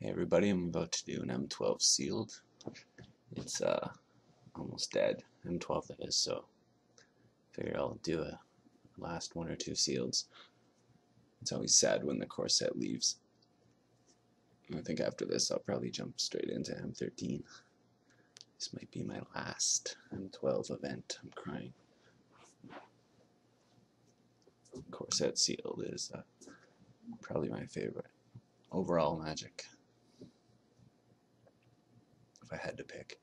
Hey everybody, I'm about to do an m12 sealed. It's almost dead, m12 that is, so figure I'll do a last one or two sealeds. It's always sad when the core set leaves. I think after this I'll probably jump straight into m13. This might be my last m12 event. I'm crying. Core set sealed is probably my favorite overall Magic. If I had to pick.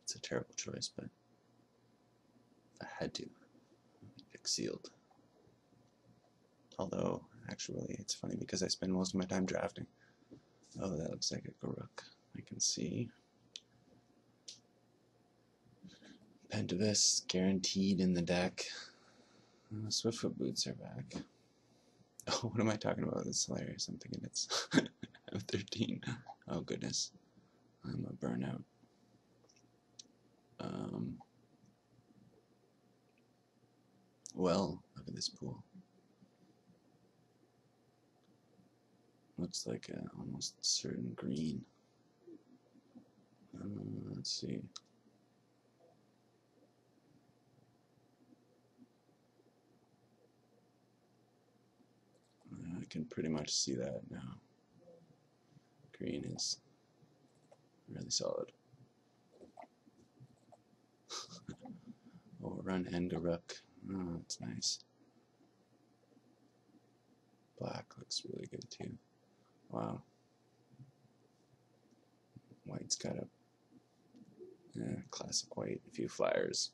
It's a terrible choice, but if I had to, I'd pick sealed. Although, actually, it's funny because I spend most of my time drafting. Oh, that looks like a Garuk. I can see. Pentavus guaranteed in the deck. Swiftfoot Boots are back. Oh, what am I talking about? That's hilarious. I'm thinking it's M13. Oh, goodness. I'm a burnout. Well, look at this pool. Looks like an almost certain green. Let's see. I can pretty much see that now. Green is really solid. Overrun and Garuk. Oh, that's nice. Black looks really good too. Wow. White's got a classic white, a few flyers,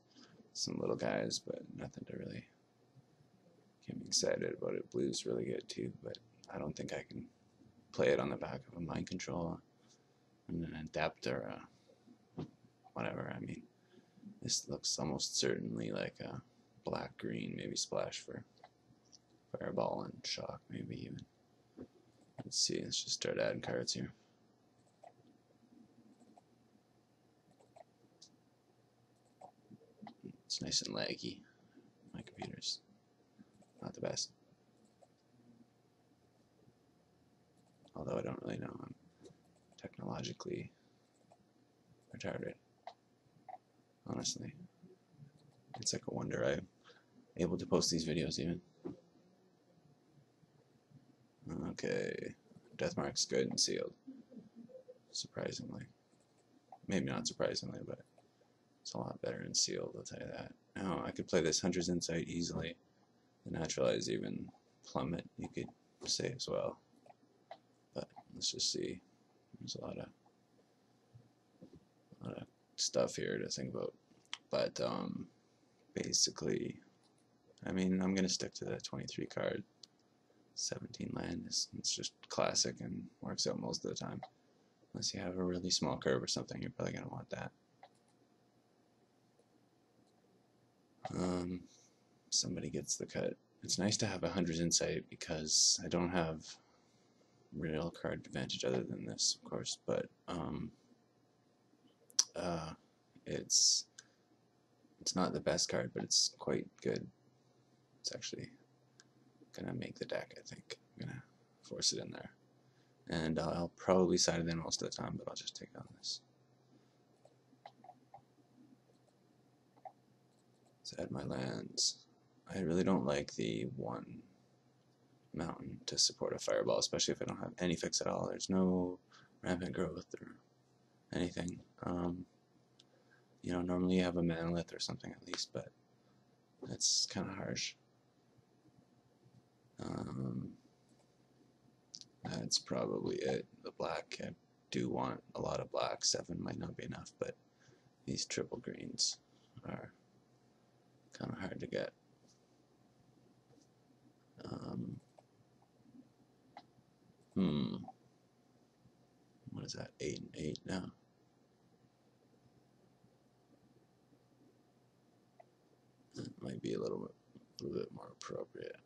some little guys, but nothing to really get me excited about it. Blue's really good too, but I don't think I can play it on the back of a mind control and an adapter, whatever. I mean, this looks almost certainly like a black-green, maybe splash for Fireball and Shock, maybe even. Let's see, let's just start adding cards here. It's nice and laggy. My computer's not the best. Although I don't really know, I'm technologically retarded. Honestly. It's like a wonder I'm able to post these videos even. Okay. Deathmark's good and sealed. Surprisingly. Maybe not surprisingly, but it's a lot better in sealed, I'll tell you that. Now, I could play this Hunter's Insight easily. The Naturalize even Plummet, you could say as well. But let's just see. There's a lot of stuff here to think about. But basically, I mean, I'm going to stick to the 23 card. 17 land it's just classic and works out most of the time. Unless you have a really small curve or something, you're probably going to want that. Somebody gets the cut. It's nice to have 100 insight because I don't have real card advantage other than this, of course, but it's not the best card, but it's quite good. It's actually gonna make the deck, I think. I'm gonna force it in there. And I'll probably side it in most of the time, but I'll just take on this. Let's add my lands. I really don't like the one mountain to support a fireball, especially if I don't have any fix at all. There's no rampant growth or anything. You know, normally you have a manolith or something at least, but that's kind of harsh. That's probably it. The black, I do want a lot of black. 7 might not be enough, but these triple greens are kind of hard to get. What is that? 8 and 8 now. That might be a little bit more appropriate.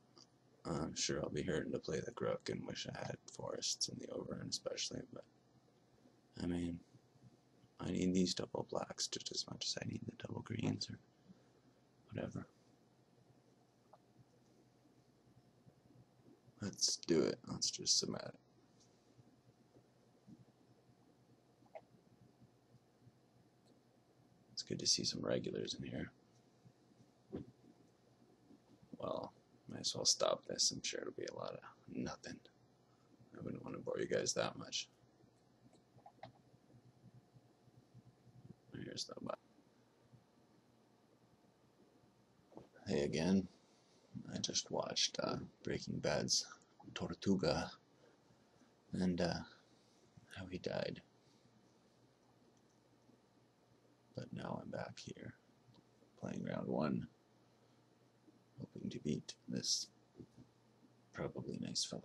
I'm sure I'll be hurting to play the Grook and wish I had forests in the overrun especially, but I mean, I need these double blacks just as much as I need the double greens or whatever. Let's do it. Let's just submit it. good to see some regulars in here. Well, might as well stop this. I'm sure it'll be a lot of nothing. I wouldn't want to bore you guys that much. Here's the button. Hey again. I just watched Breaking Bad's Tortuga and how he died. But now I'm back here playing round 1, hoping to beat this probably nice fellow.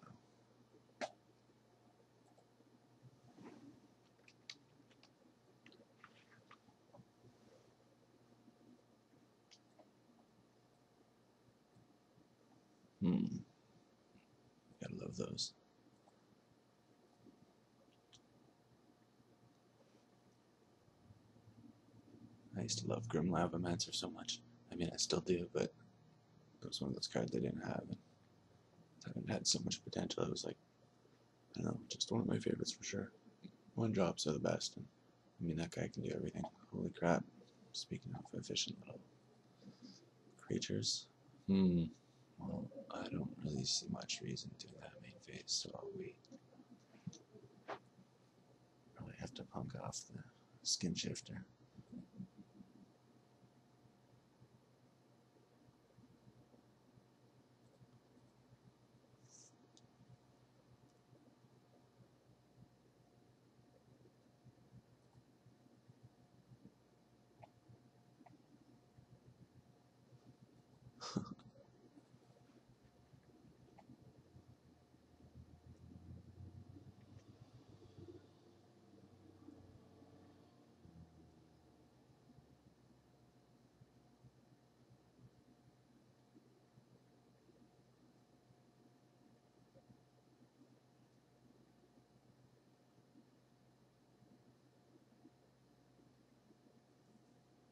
Gotta love those. I used to love Grim Lavamancer so much. I mean, I still do, but it was one of those cards I didn't have. And I haven't had so much potential. It was like, I don't know, just one of my favorites for sure. One drops are the best. And, I mean, that guy can do everything. Holy crap. Speaking of efficient little creatures. Well, I don't really see much reason to that main phase, so I'll wait. Probably have to punk off the skin shifter.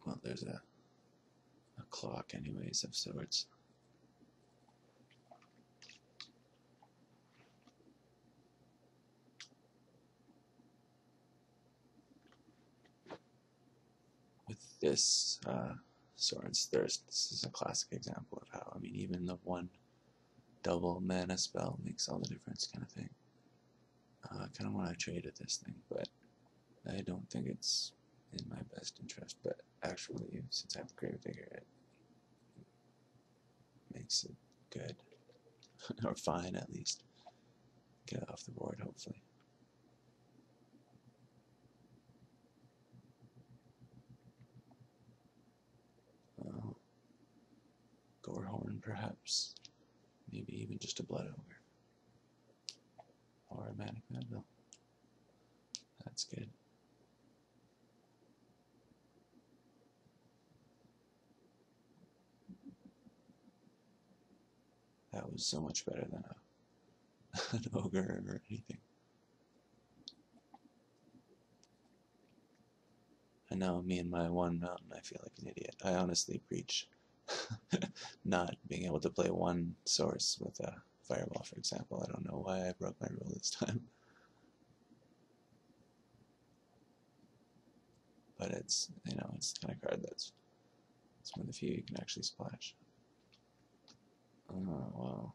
Well, there's a clock anyways of sorts. With this Swords Thirst, this is a classic example of how, I mean, even the one double mana spell makes all the difference kind of thing. I kind of want to trade with this thing, but I don't think it's in my best interest. But actually, since I have Gravedigger, it makes it good. Or fine, at least. Get it off the board, hopefully. Gorehorn, perhaps. Maybe even just a Blood Ogre. Or a Manic Manville. That's good. That was so much better than an ogre or anything. I know, me and my one mountain, I feel like an idiot. I honestly preach not being able to play one source with a fireball, for example. I don't know why I broke my rule this time. But it's, you know, it's the kind of card that's one of the few you can actually splash. Oh, wow.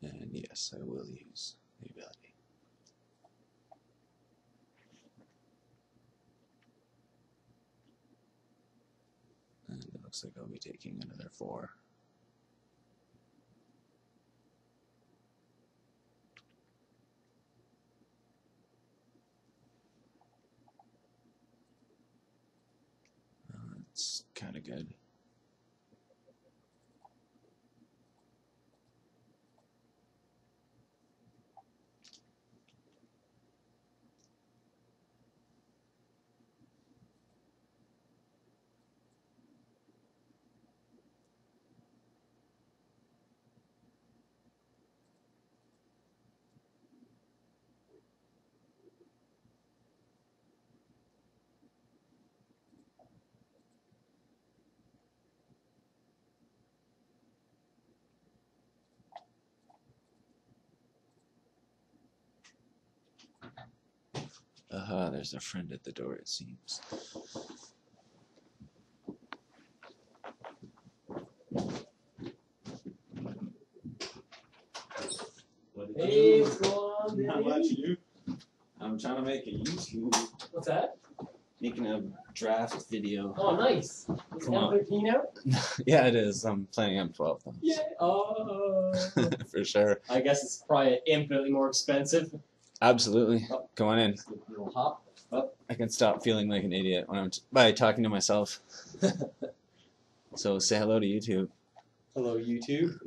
And yes, I will use the ability. And it looks like I'll be taking another 4. It's kind of good. There's a friend at the door, it seems. Hey, what's going on, dude? Not much, you? I'm trying to make a YouTube. What's that? Making a draft video. Oh, nice. Is Come on. M13 out? Yeah, it is. I'm playing M12 though. Yeah. Oh. For sure. I guess it's probably infinitely more expensive. Absolutely. Oh. Come on in. Little hop. Oh. I can stop feeling like an idiot when I'm by talking to myself. So say hello to YouTube. Hello, YouTube.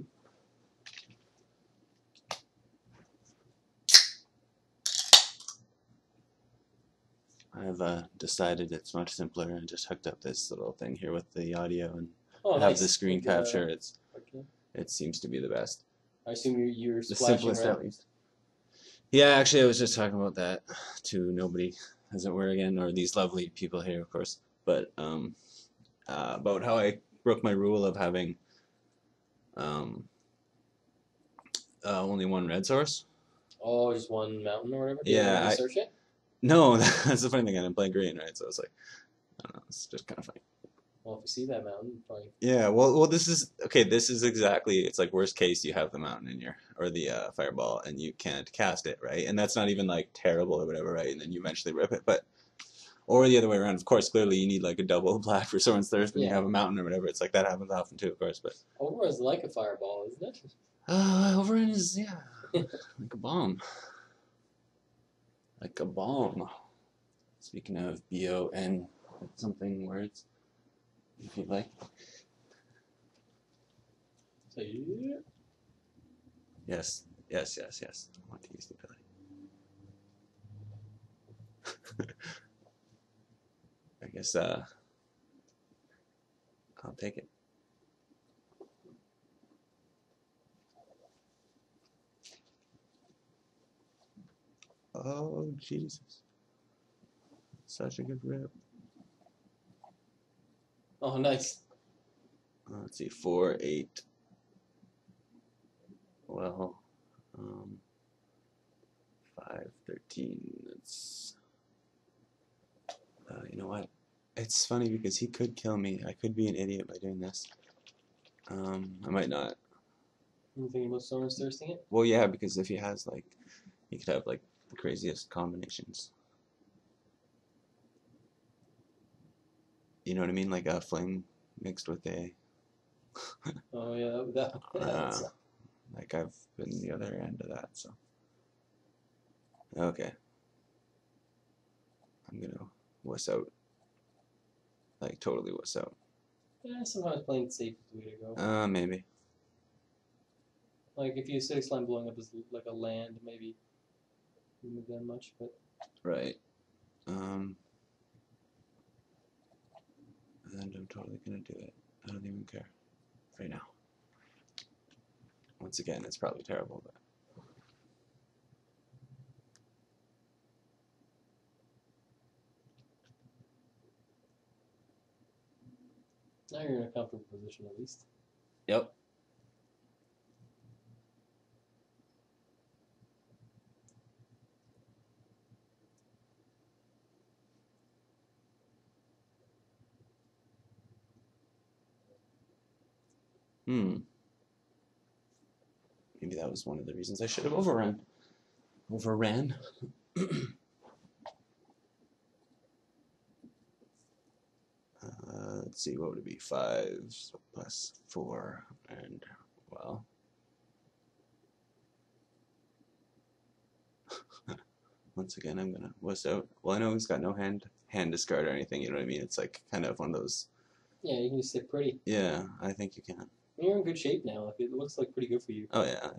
I've decided it's much simpler. I just hooked up this little thing here with the audio and Oh, have nice. the screen Like, capture. okay. It seems to be the best. I assume you're The splashing, simplest, right? at least. Yeah, actually, I was just talking about that to nobody, as it were, again, or these lovely people here, of course. But about how I broke my rule of having only one red source. Oh, just one mountain or whatever? Yeah, Did you research it? No, that's the funny thing. I didn't play green, right? So I was like, I don't know. It's just kind of funny. Well, if you see that mountain, probably. Yeah, well, this is okay. This is exactly. It's like worst case, you have the mountain in your or the fireball, and you can't cast it, right? And that's not even like terrible or whatever, right? And then you eventually rip it, but or the other way around. Of course, clearly you need like a double black for Soren's Thirst when you have a mountain or whatever. It's like that happens often too, of course. But Over is like a fireball, isn't it? Overend is like a bomb, like a bomb. Speaking of BON, something words, if you'd like. So yeah. Yes. I want to use the ability. I guess I'll take it. Oh Jesus! Such a good rip. Oh, nice. Let's see, 4, 8. Well, 5, 13. That's. You know what? It's funny because he could kill me. I could be an idiot by doing this. I might not. You thinking about Soren's thirsting it? Well, yeah, because if he has like, he could have like the craziest combinations. You know what I mean? Like a flame mixed with a. Oh yeah, that's Like I've been the other end of that, so. Okay. I'm gonna wuss out. Like totally wuss out. yeah. Sometimes playing it safe is the way to go. Maybe. Like if you Acidic Slime blowing up as like a land, maybe you move that much, but. Right. And I'm totally gonna do it. I don't even care. Right now. Once again, it's probably terrible, but. Now you're in a comfortable position at least. Yep. Maybe that was one of the reasons I should have overrun. Overran. Let's see, what would it be? 5 plus 4, and well. Once again, I'm gonna wuss out. Well, I know he's got no hand discard or anything. You know what I mean? It's like kind of one of those. Yeah, you can just sit pretty. Yeah, I think you can. You're in good shape now. Like it looks like pretty good for you. Oh yeah.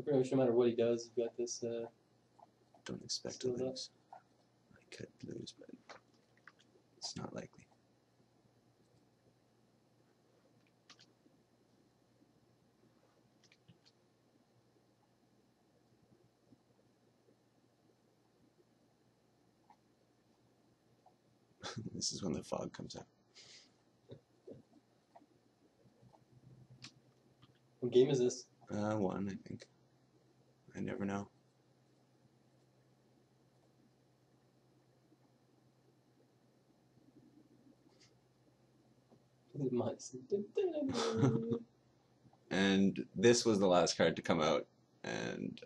Pretty much no matter what he does, you've got this. Don't expect to lose. I could lose, but it's not likely. This is when the fog comes out. What game is this? 1, I think. I never know. Mice. And this was the last card to come out, and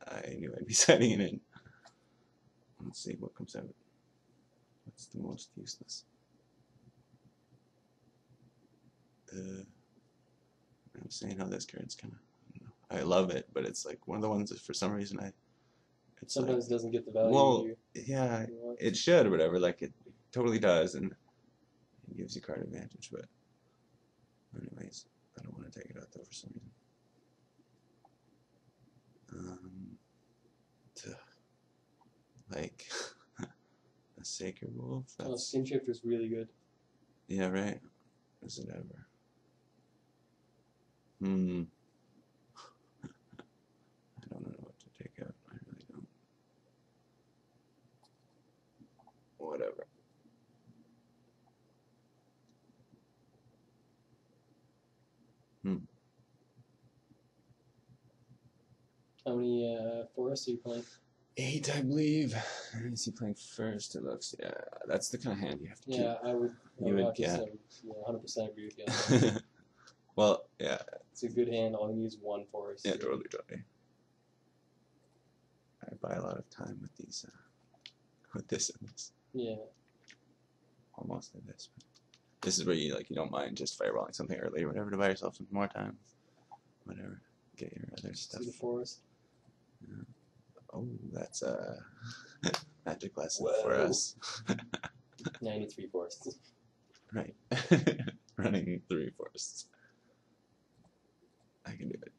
I knew I'd be setting it in. Let's see what comes out. What's the most useless? I'm saying how this card's kind of, I love it, but it's like one of the ones that for some reason it's Sometimes like, it doesn't get the value. well, yeah, you want. it should or whatever. Like it totally does, and it gives you card advantage. But anyways, I don't want to take it out though for some reason. Like a sacred wolf. Oh, Skin Shifter's really good. Yeah, right. Is it ever? I don't know what to take out. I really don't. Whatever. How many forests are you playing? 8, I believe. Is he playing first? It looks. Yeah, that's the kind of hand you have to keep. Yeah, I would. You would, yeah. 100% agree with you. Well, yeah. It's a good hand. All you need is one forest. Yeah, totally. I buy a lot of time with these, with this and this. Yeah. Almost like this. But this is where you don't mind just fireballing something early or whatever to buy yourself some more time. Whatever. Get your other stuff. See the forest. Yeah. Oh, that's a magic lesson Whoa. for us. 93 forests. Right. Running 3 forests. I can do it.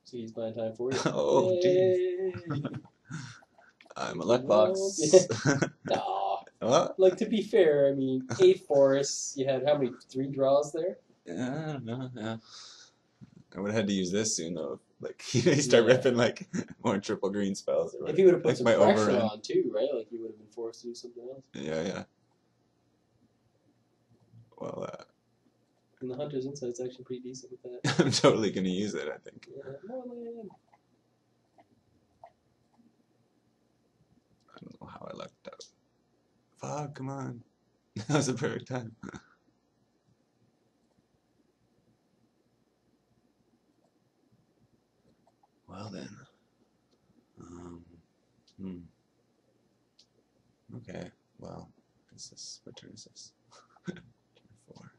So he's buying time for you. Oh, jeez. I'm a luck box. Nah. What? Like, to be fair, I mean, 8 forests. You had how many? 3 draws there? Yeah, I don't know. Yeah. I would have had to use this soon, though. Like, you start ripping, like, more triple green spells. Or if you would have put like some my pressure overrun. on, too, right? Like, you would have been forced to do something else. Yeah. Well, And the Hunter's Insight's actually pretty decent with that. I'm totally going to use it, I think. Yeah, more land. I don't know how I lucked out. Fuck, come on. That was a perfect time. Well then. Okay, well, what turn is this? Turn 4.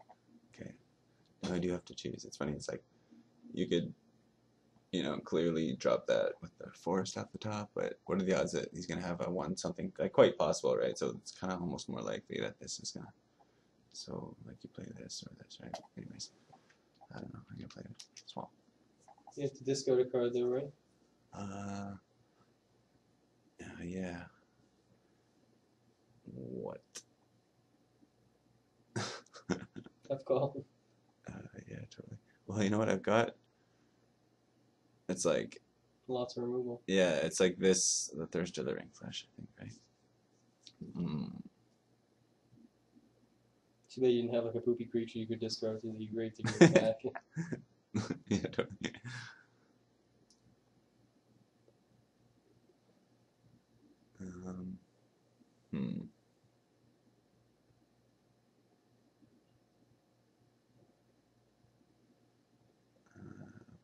Okay. Now I do have to choose. It's funny, it's like, you could, clearly drop that with the forest off the top, but what are the odds that he's going to have a 1 something, like, quite possible, right? So it's kind of almost more likely that this is going to, so, like, you play this or this, right? Anyways, I don't know, I'm going to play it small. You have to discard a card, though, right? Yeah. What? Tough call. Yeah, totally. Well, you know what I've got? It's like... Lots of removal. Yeah, it's like this, the Thirst of the Ring Flesh, I think, right? Too bad you didn't have like a poopy creature you could discard so that you grade to get back. Yeah, totally.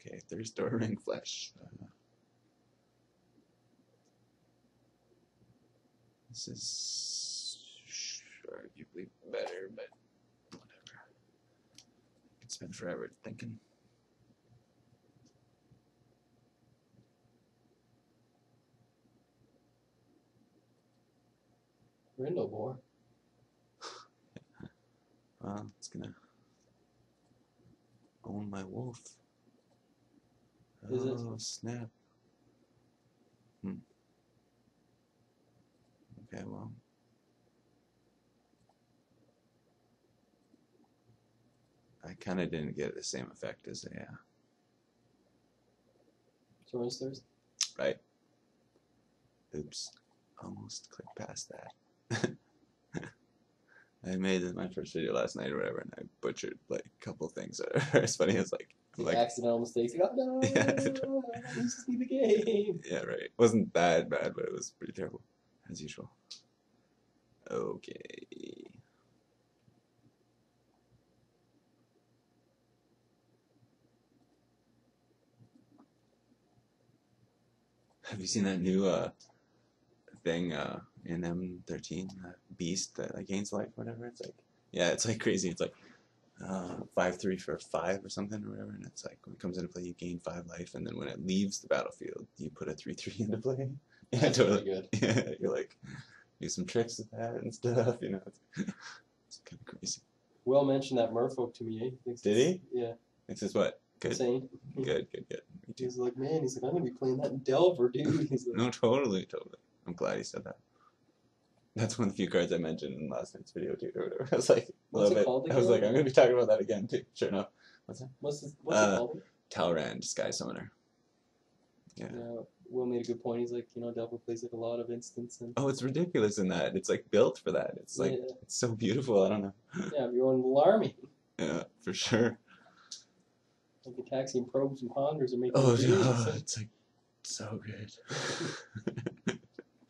Okay, Thirst or Ring Flesh. This is arguably better, but whatever. I could spend forever thinking. Rindlebore. Well, it's gonna own my wolf. Is it? Oh, snap. Okay, well. I kind of didn't get the same effect as Soren's Thirst? Right. Oops. Almost clicked past that. I made my first video last night or whatever, and I butchered like a couple things that are as funny as like accidental mistakes. Like, oh no, yeah. this is the game. Yeah, right. It wasn't that bad, but it was pretty terrible, as usual. Okay. Have you seen that new thing in M13, Beast that like gains life, whatever? It's like, yeah, it's like crazy. It's like 5/3 for 5 or something or whatever, and it's like when it comes into play, you gain 5 life, and then when it leaves the battlefield, you put a 3/3 into play. Yeah, That's totally. pretty good. Yeah, you're like do some tricks with that and stuff, you know. It's kind of crazy. Will mentioned that merfolk to me. Eh? Thinks Did it's- he? Yeah. Thinks it's what? Good. Insane. Good. Me too. He's like, man, he's like, I'm gonna be playing that in Delver, dude. He's like, No, totally. I'm glad he said that. That's one of the few cards I mentioned in last night's video too, or whatever. I was like, What's love it it. called I was again? like, I'm gonna be talking about that again too. Sure enough. What's that? what's it called? Talrand, Sky Summoner. Yeah. Yeah. Will made a good point. He's like, Delver plays like a lot of instants and Oh, it's ridiculous in that. It's like built for that. It's like Yeah. it's so beautiful. I don't know. yeah, your own little army. Yeah, for sure. Like attacks and probes and ponders are making. Oh, it yeah, it's like so good.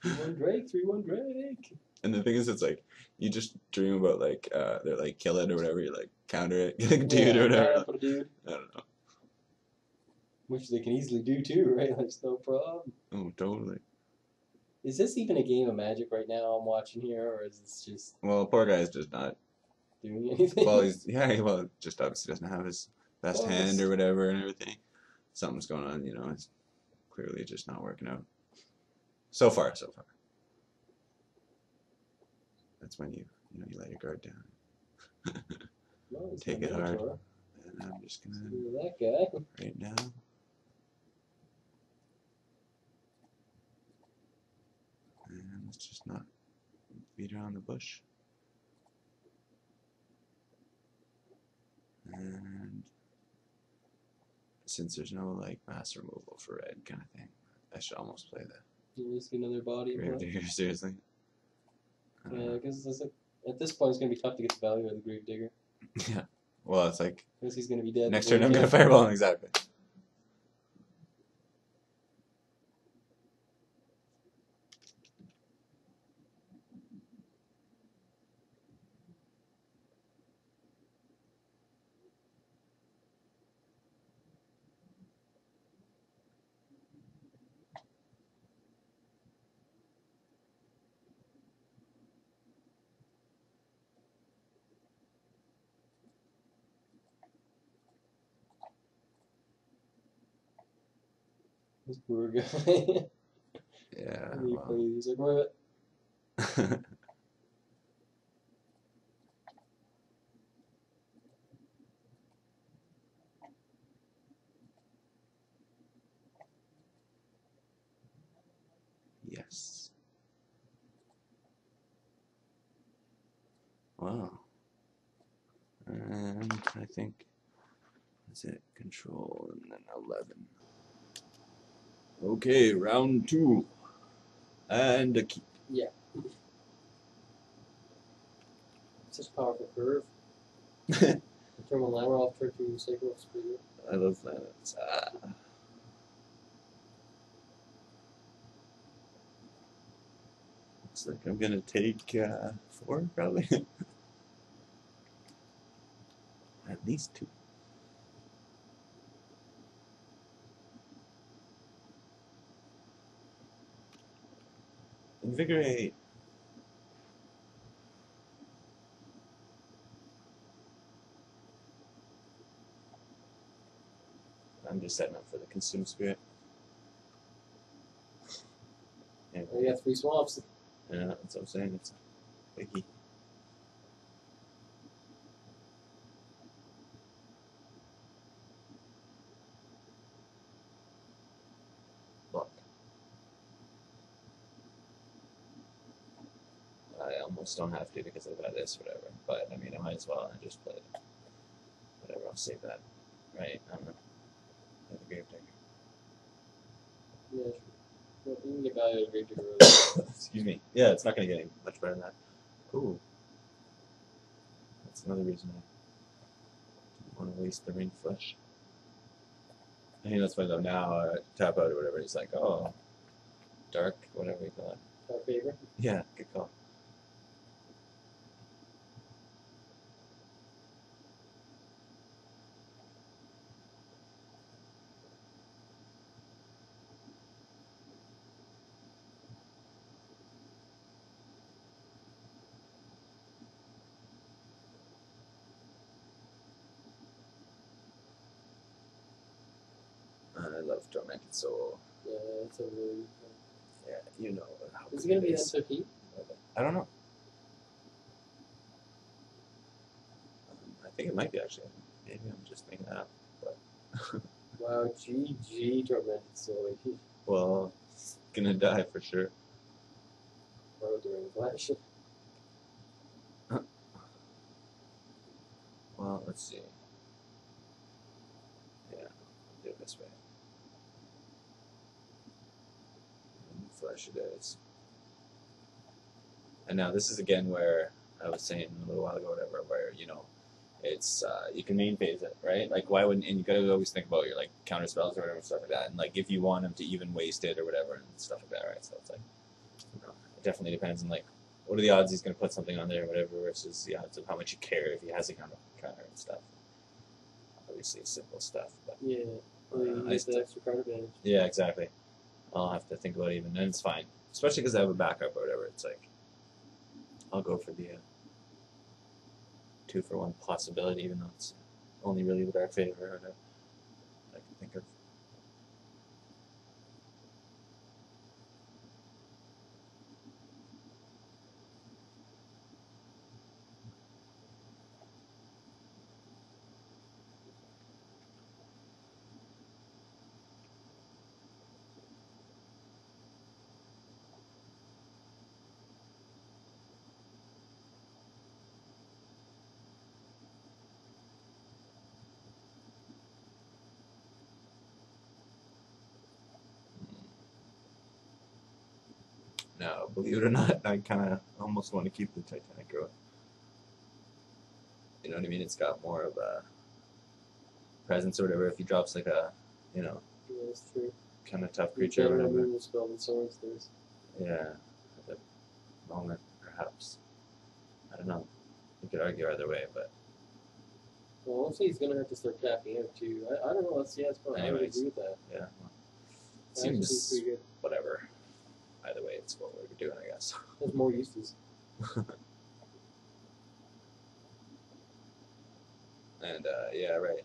3/1 Drake, 3/1 Drake. And the thing is, it's like you just dream about like they're like kill it or whatever. You like counter it, get a dude or whatever. Up a dude, I don't know. which they can easily do too, right? Like, it's no problem. Oh, totally. Is this even a game of Magic right now I'm watching here, or is this just Well, poor guy's just not. doing anything? Well, well, just obviously doesn't have his best Well, hand or whatever and everything. Something's going on, you know. It's clearly just not working out. So far. That's when you let your guard down. No, it's Take my it hard. mentor. And I'm just gonna Look at that guy. right now. And let's just not beat around the bush. And since there's no like mass removal for red kind of thing, I should almost play the You just get another body. Gravedigger, seriously. Yeah, I guess it's like, at this point it's gonna be tough to get the value of the Gravedigger. Yeah. Well, it's like Because he's gonna be dead. next before turn I'm you gonna can. fireball him, exactly. This poor guy. Yeah. And he Well. plays, he's like, what? Yes. Wow. And I think that's it. Control and then 11. Okay, round 2. And a keep. Yeah. Such a powerful curve. Turn one line off, turn two sacral speed. I love planets. Looks like I'm gonna take 4 probably. At least 2. Invigorate. I'm just setting up for the consume spirit. Yeah, Oh, you got 3 swamps. yeah, that's what I'm saying. It's a biggie. Block. I almost don't have to because I've got this, whatever. But I mean, I might as well. I just play it. Whatever. I'll save that. Right? I don't know. Play the Gravedigger. Yeah, sure. Well, even the guy who agreed to go. Excuse me. Yeah, it's not going to get any much better than that. Ooh. That's another reason I don't want to waste the ring flesh. I think that's why though now tap out or whatever. He's like, oh, dark, whatever we call it. Our favorite. Yeah, good call. of Tormented Soul. Yeah, it's a really. Yeah, you know how Is it good gonna be is. M15? I don't know. I think it might be actually. Maybe I'm just making that up. But Wow, GG Tormented Soul. well, it's gonna die for sure. Road during flash. Well, let's see. Yeah, I'll do it this way. Flash it is. And now this is again where I was saying a little while ago, whatever, where it's you can main phase it, right? Like why wouldn't? And you gotta always think about your like counter spells or whatever stuff like that, and like if you want him to even waste it or whatever and stuff like that, right? So it's like it definitely depends on like what are the odds he's gonna put something on there or whatever versus the odds of how much you care if he has a counter and stuff. Obviously simple stuff, but Yeah, you get the extra card advantage. yeah, exactly. I'll have to think about it even, and it's fine, especially because I have a backup or whatever. It's like I'll go for the 2-for-1 possibility, even though it's only really the dark favor or whatever I can think of. Now, believe it or not, I kind of almost want to keep the Titanic going. You know what I mean? It's got more of a presence or whatever. If he drops like a, Yeah, that's true. kind of tough creature or Better whatever. remove the spell than swords. There's. Yeah, at the moment, perhaps. I don't know. You could argue either way, but Well, honestly, he's gonna have to start tapping out too. I don't know. Let's see. I would Anyways. agree with that. yeah. Well, it That actually seems seems pretty good. whatever. Either way, it's what we're doing, I guess. There's more uses. And yeah, right.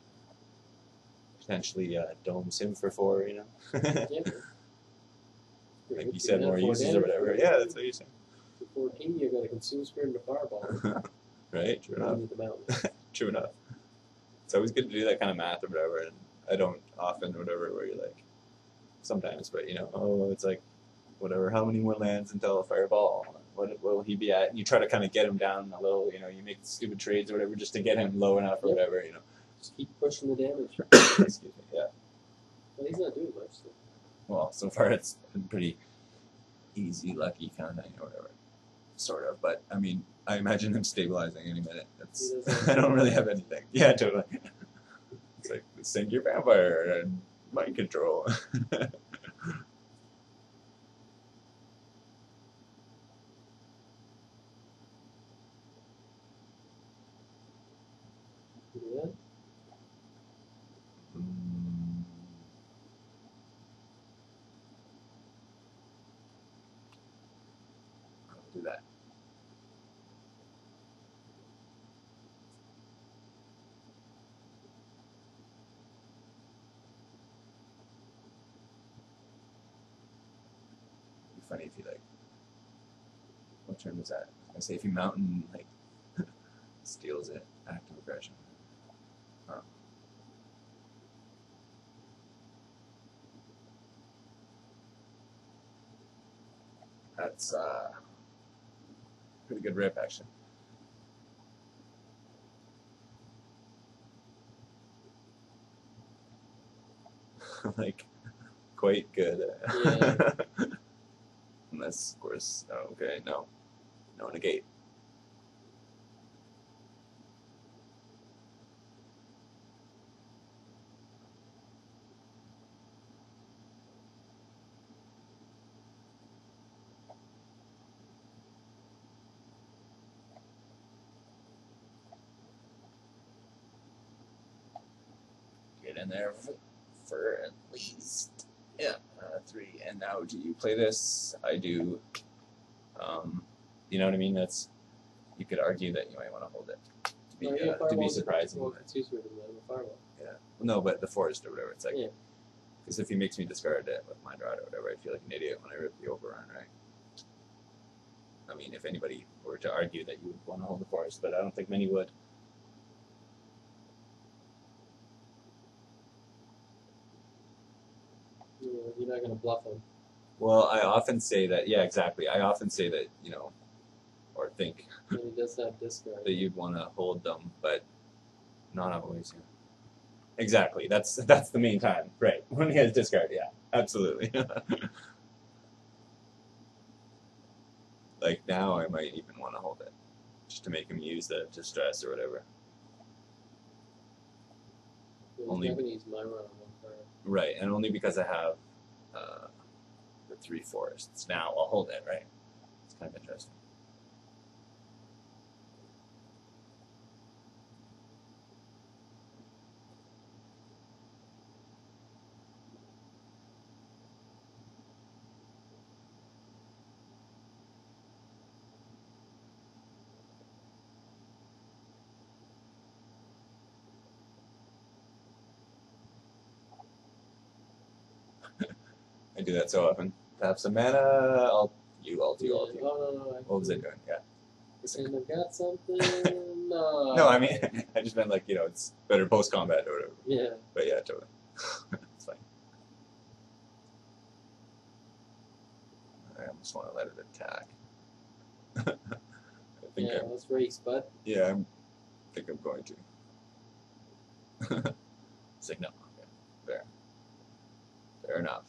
Potentially domes him for 4, Yeah. Like you said, more uses or whatever. Yeah, that's what you're saying. For 14, you're gonna consume spirit and a fireball. Right? True enough. Into the mountain. True enough. It's always good to do that kind of math or whatever, and I don't often, whatever, where you're like, sometimes, but it's like, whatever, how many more lands until a fireball? What will he be at? And you try to kind of get him down a little, you make stupid trades or whatever just to get him low enough or whatever, Just keep pushing the damage. Excuse me, yeah. But he's not doing much. So. Well, so far it's been pretty easy, lucky kind of thing or whatever. Sort of, but I mean, I imagine him stabilizing any minute. I don't really have anything. Yeah, totally. It's like, sink your vampire and mind control. Yeah. I'll do that. It'd be funny if you what turn was that? I say if you mountain steals it, active aggression. Huh. That's pretty good rip actually. Quite good. Yeah. Unless, of course, okay, no negate. Get in there for at least 3. And now, do you play this? I do. You know what I mean? You could argue that you might want to hold it to be surprising. Well, it's easier than the fireball. Yeah. No, but the forest or whatever. It's like Yeah. Because if he makes me discard it with Mind Rod or whatever, I feel like an idiot when I rip the overrun, right? I mean, if anybody were to argue that you would want to hold the forest, but I don't think many would. You're not going to bluff him. Well, I often say that, yeah, exactly. I often say that, or think And he does have discard. that you'd want to hold them, but not always. Yeah. Exactly. That's the main time, right? When he has discard, yeah, absolutely. Like now, I might even want to hold it, just to make him use the distress or whatever. He's Only- not going to use my run on one card. Right, and only because I have the 3 forests. Now I'll hold it, right? It's kind of interesting. I do that so often. Tap some mana, alt you. Oh, no. What was it doing? Yeah. And I've got something. No. No, I mean, I just meant like, it's better post combat or whatever. Yeah. But yeah, totally. It's fine. I almost want to let it attack. I think Yeah, let's race, bud. I think I'm going to. It's like, no. Okay. Fair. Fair enough.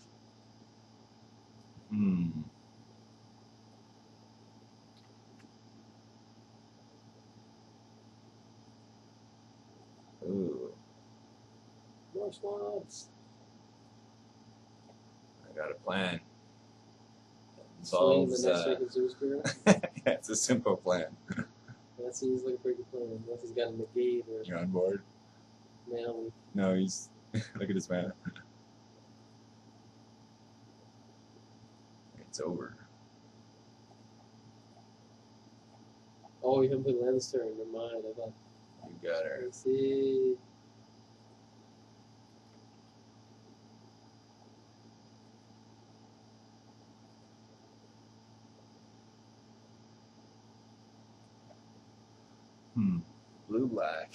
Ooh, More swamps. I got a plan. Swing the Involves, next second Zeus Spirit. yeah, it's a simple plan. That seems like a pretty good plan. Unless he's got a negate or You're on board? now. No, he's. Look at his mana. It's over. Oh, you haven't put Len's turn. Never mind. I thought. You got her. Let's see. Blue black.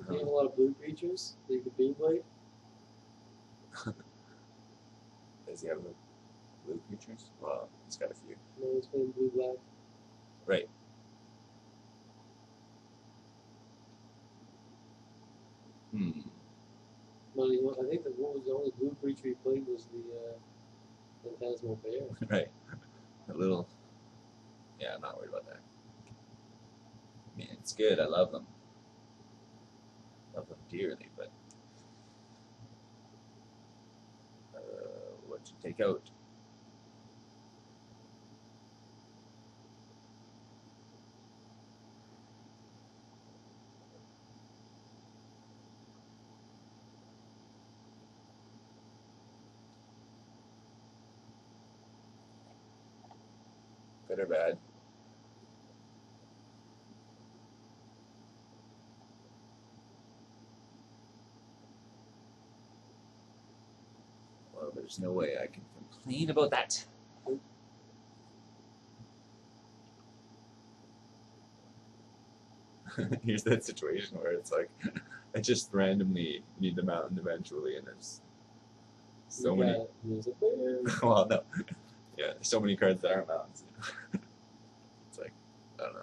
Do you have a lot of blue creatures that you could beam blade? Does he have blue creatures? Well, he's got a few. No, he's playing blue black. Right. But I think that what was the only blue creature he played was the Phantasmal Bear. Right. A little. Yeah, I'm not worried about that. I mean, it's good. I love them. Love them dearly, but. What'd you take out? Good or bad? Well, there's no way I can complain about that. Here's that situation where it's like, I just randomly need the mountain eventually, and there's so many. There's a bear. Well, no. Yeah, there's so many cards that aren't mountains. It's like, I don't know.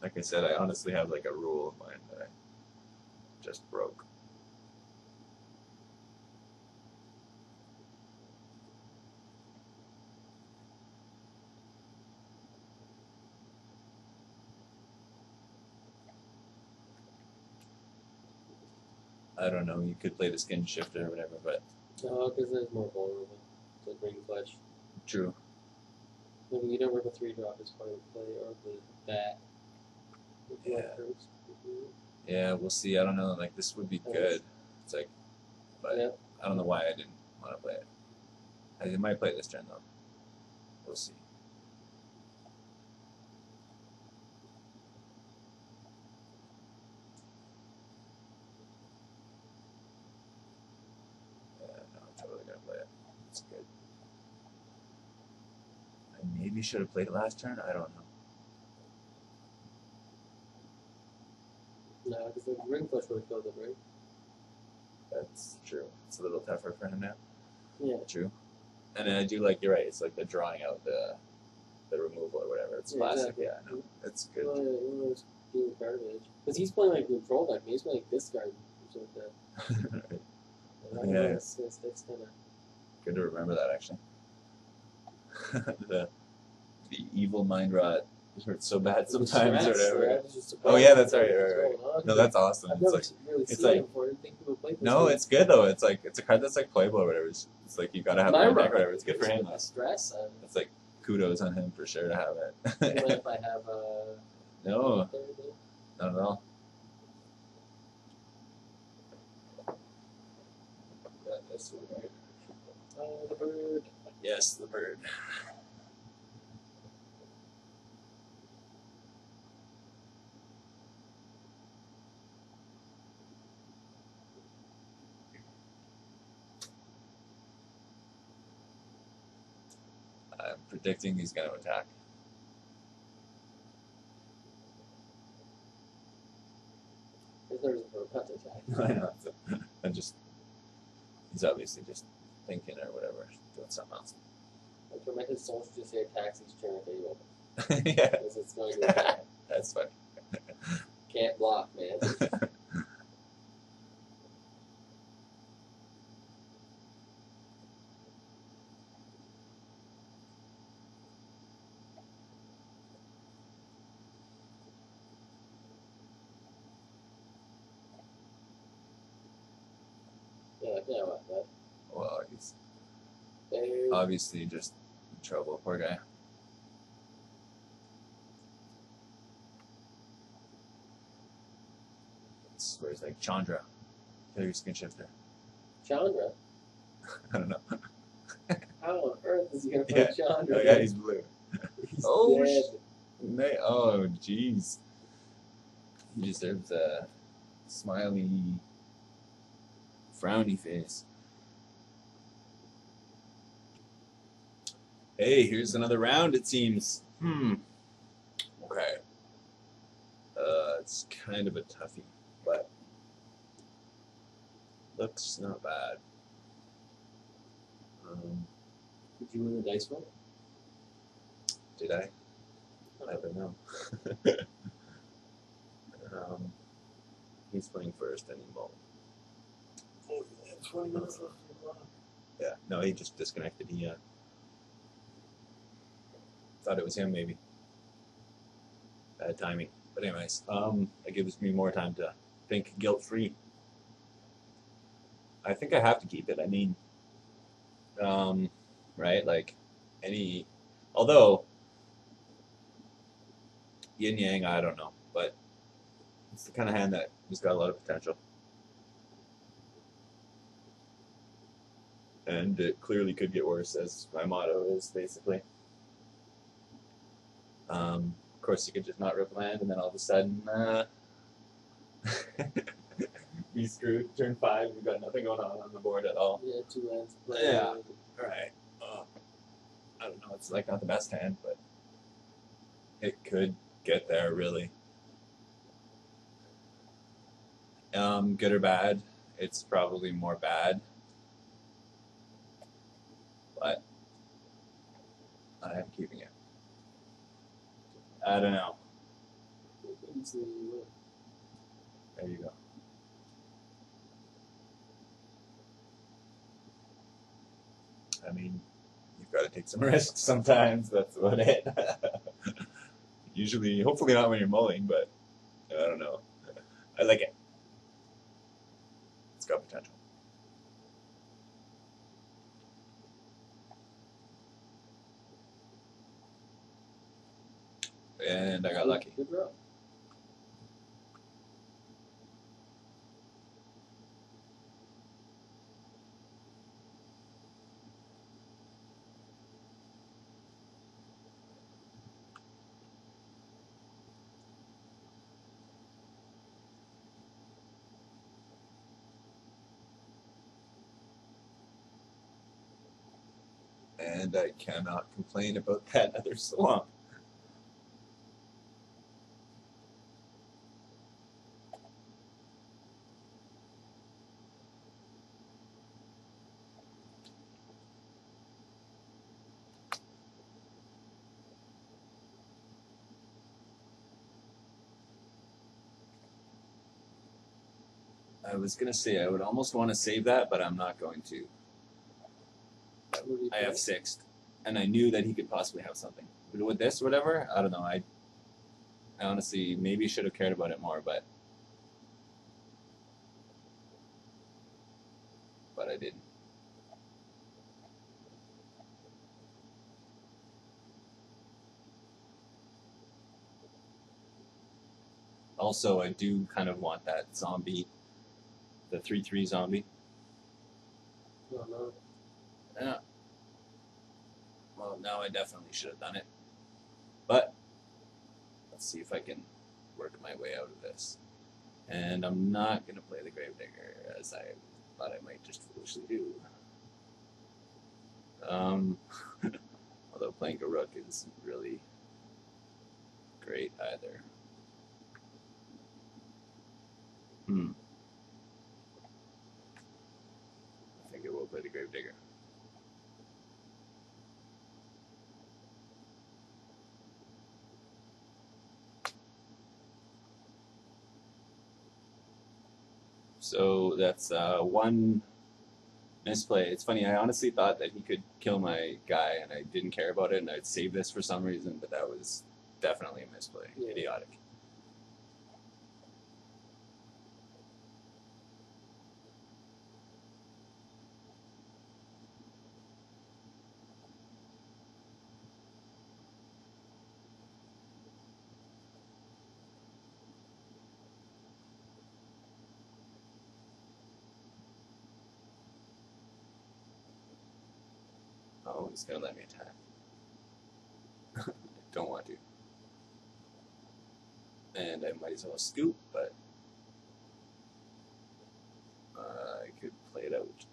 Like I said, I honestly have like a rule of mine that I just broke. I don't know, you could play the skin shifter or whatever, but No, because it's more vulnerable to green flesh. true. I mean, you don't rip a 3-drop is part of the play, or the bat. With Yeah. more cards. Yeah, we'll see. I don't know, like this would be good. It's like, but Yeah. I don't know why I didn't want to play it. I might play this turn though. We'll see. maybe should have played it last turn. I don't know. No, because the ring push would have killed it, right? That's true. It's a little tougher for him now. Yeah. True. And then I do like, you're right, it's like the drawing out the removal or whatever. It's classic. Exactly. Yeah, no, it's good. Just do garbage. Because he's playing like control deck, he's playing like discard or something like that. Yeah. That's kind of. Good to remember that, actually. the evil mind rot hurts so bad sometimes or whatever. Oh yeah, that's right. No, that's awesome. I've It's never like, really it's seen like, it before. I didn't think people played this. no, game. it's good though. It's like, it's a card that's like playable or whatever. It's like you gotta have it on deck or whatever. It's good for him. Stress. It's like kudos on him for sure to have Even it. if I have No, not at all. Got this one right. Oh, the bird. Yes, the bird. I'm predicting he's going to attack. There's a pet attack. I know. He's obviously just thinking or whatever, doing something else. I tormented soul should just say attacks each turn if they open. Yeah, Because it's going to attack. that's funny. Can't block, man. Yeah, what, that? Well, he's Hey. obviously just in trouble, poor guy. It's where he's like, Chandra, kill your skin shifter. Chandra? I don't know. How on earth is he going to play Chandra? Oh yeah, he's blue. He's Oh, dead. Oh, jeez. He deserves a smiley, frowny face. Hey, here's another round, it seems. Okay. It's kind of a toughie, but looks not bad. Did you win the dice roll? Did I? I don't know. He's playing first, and he won't. Oh, yeah, 20 minutes left on the clock. Yeah, no, he just disconnected. He thought it was him, maybe. Bad timing. But anyways, that gives me more time to think guilt-free. I think I have to keep it. I mean, right? Like, although, yin yang, I don't know, but it's the kind of hand that has got a lot of potential. And it clearly could get worse, as my motto is, basically. Of course, you could just not rip land, and then all of a sudden, be screwed. Turn 5, we've got nothing going on the board at all. Yeah, 2 lands. Yeah. Right. I don't know. It's like not the best hand, but it could get there, really. Good or bad? It's probably more bad. But I am keeping it. I don't know. There you go. I mean, you've got to take some risks sometimes. That's about it. Usually, hopefully not when you're mulling, but I don't know. I like it. It's got potential. And I got lucky. Good draw. and I cannot complain about that other swamp. I was gonna say I would almost want to save that, but I'm not going to. I have sixth, and I knew that he could possibly have something. But with this or whatever, I don't know. I honestly maybe should have cared about it more, but I didn't. Also, I do kind of want that zombie, the 3/3 zombie. No, no. Yeah. Well, now I definitely should have done it. But let's see if I can work my way out of this. And I'm not going to play the Gravedigger, as I thought I might just foolishly do. Although playing a rook isn't really great either. I think I will play the Gravedigger. So that's one misplay. It's funny, I honestly thought that he could kill my guy, and I didn't care about it, and I'd save this for some reason, but that was definitely a misplay. Yeah. Idiotic. Oh, he's going to let me attack. Don't want to. And I might as well scoop, but I could play it out.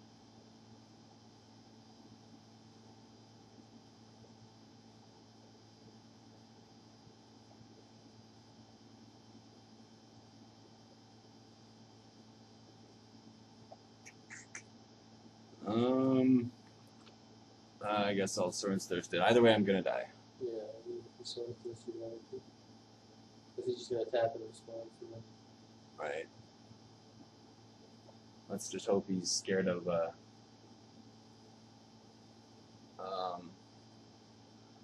I guess I'll Swords Thirsted. Either way, I'm gonna die. Yeah, he's sort of thirsty about it too. Because he's just gonna tap and respond for them. Right. Let's just hope he's scared of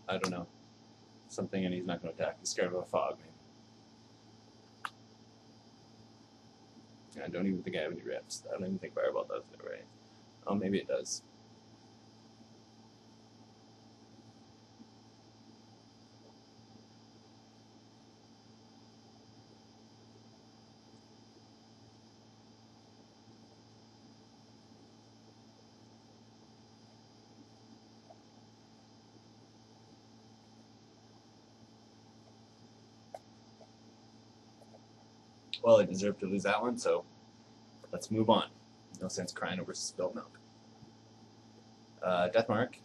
I don't know, something, and he's not gonna attack. He's scared of a fog, maybe. I don't even think I have any reps. I don't even think Fireball does it, right? Oh, maybe it does. Well, I deserve to lose that one, so let's move on. No sense crying over spilled milk. Deathmark.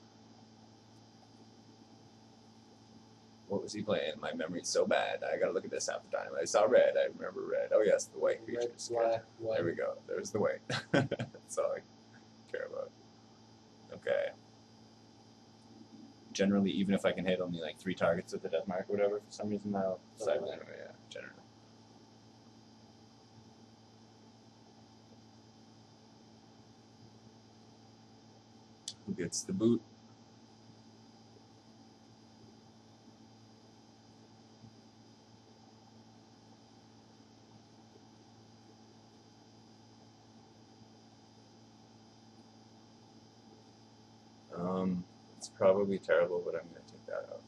What was he playing? My memory's so bad. I gotta look at this half the time. I saw red. I remember red. Oh yes, the white creatures. Black, white. There we go. There's the white. That's all I care about. Okay. Generally, even if I can hit only like 3 targets with the Deathmark or whatever, for some reason I'll decide anyway. Yeah, generally. Who gets the boot? It's probably terrible, but I'm going to take that out.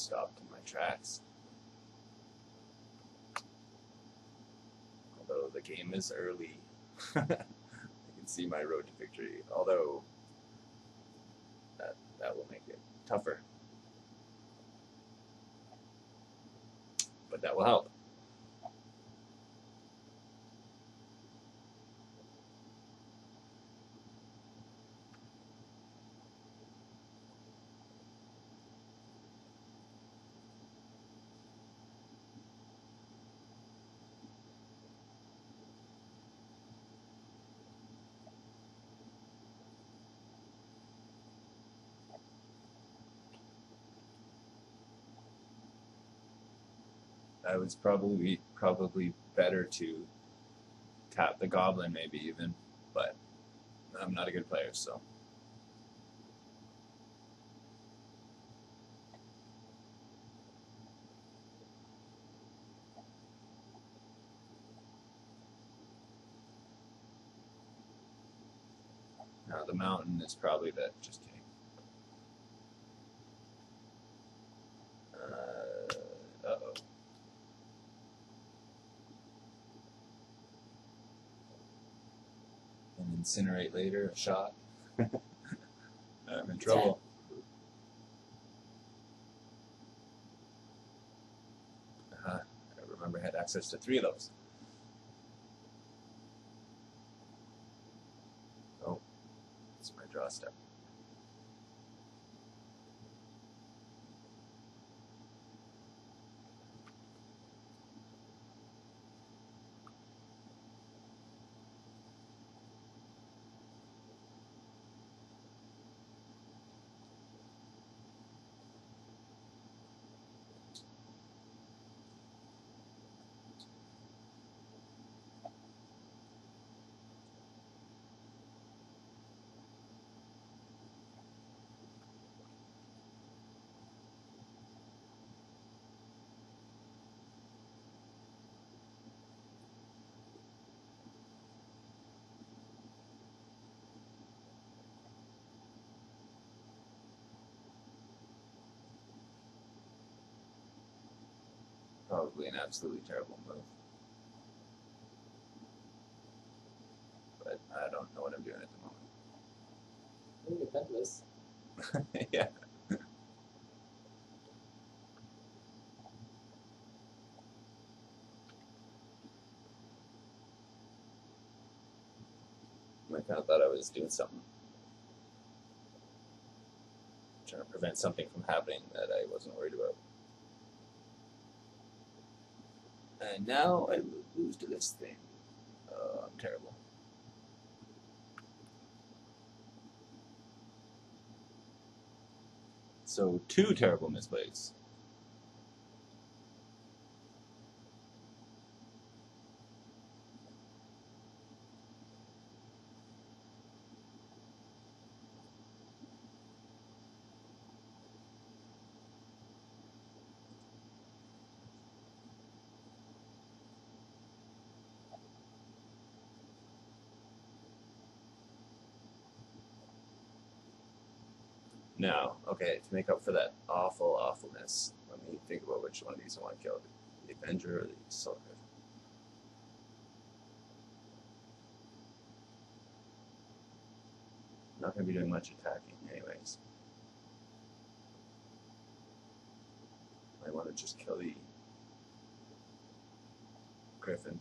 stopped in my tracks. Although the game is early, I can see my road to victory. Although that will make it tougher, but that will help. I was probably better to tap the goblin, maybe even, but I'm not a good player, so. Now the mountain is probably that. Just kidding. Uh-oh. And incinerate later, a shot. I'm in trouble. I remember I had access to 3 of those. Oh, it's my draw step. Probably an absolutely terrible move. But I don't know what I'm doing at I think you're petless. the moment. Yeah. I kind of thought I was doing something. Trying to prevent something from happening that I wasn't worried about. And now I lose to this thing. Oh, I'm terrible. So 2 terrible misplays. Now, okay, to make up for that awfulness, let me think about which one of these I want to kill. The Avenger or the Assault Rifle. I'm not going to be doing much attacking anyways. I want to just kill the Griffin.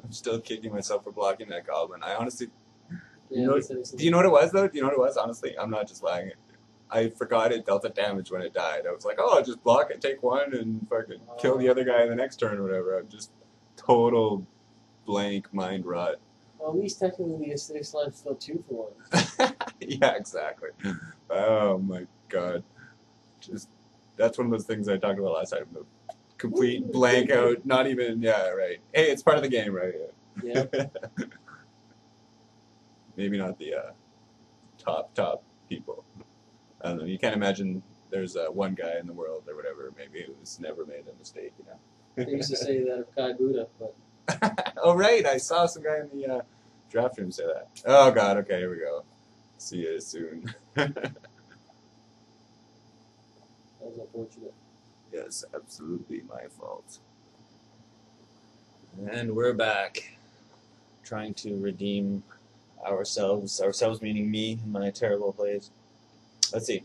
I'm still kicking myself for blocking that goblin. I honestly, Yeah, do you know what it was though? Do you know what it was? Honestly, I'm not just lying. I forgot it dealt it damage when it died. I was like, oh, just block it, take 1, and fucking kill the other guy in the next turn or whatever. I'm just total blank mind rot. Well, at least technically the aesthetic slide's still 2 for 1. Yeah, exactly. Oh my god. Just that's one of those things I talked about last time. The complete blank out, not even right. Hey, it's part of the game, right? Yeah. Maybe not the top people. I don't know. You can't imagine there's one guy in the world or whatever, maybe who's never made a mistake. They used to say that of Kai Buddha, but Oh right, I saw some guy in the draft room say that. Oh god, okay, here we go. See you soon. that was unfortunate. Yes, absolutely my fault. And we're back, trying to redeem ourselves. Ourselves meaning me and my terrible plays. Let's see.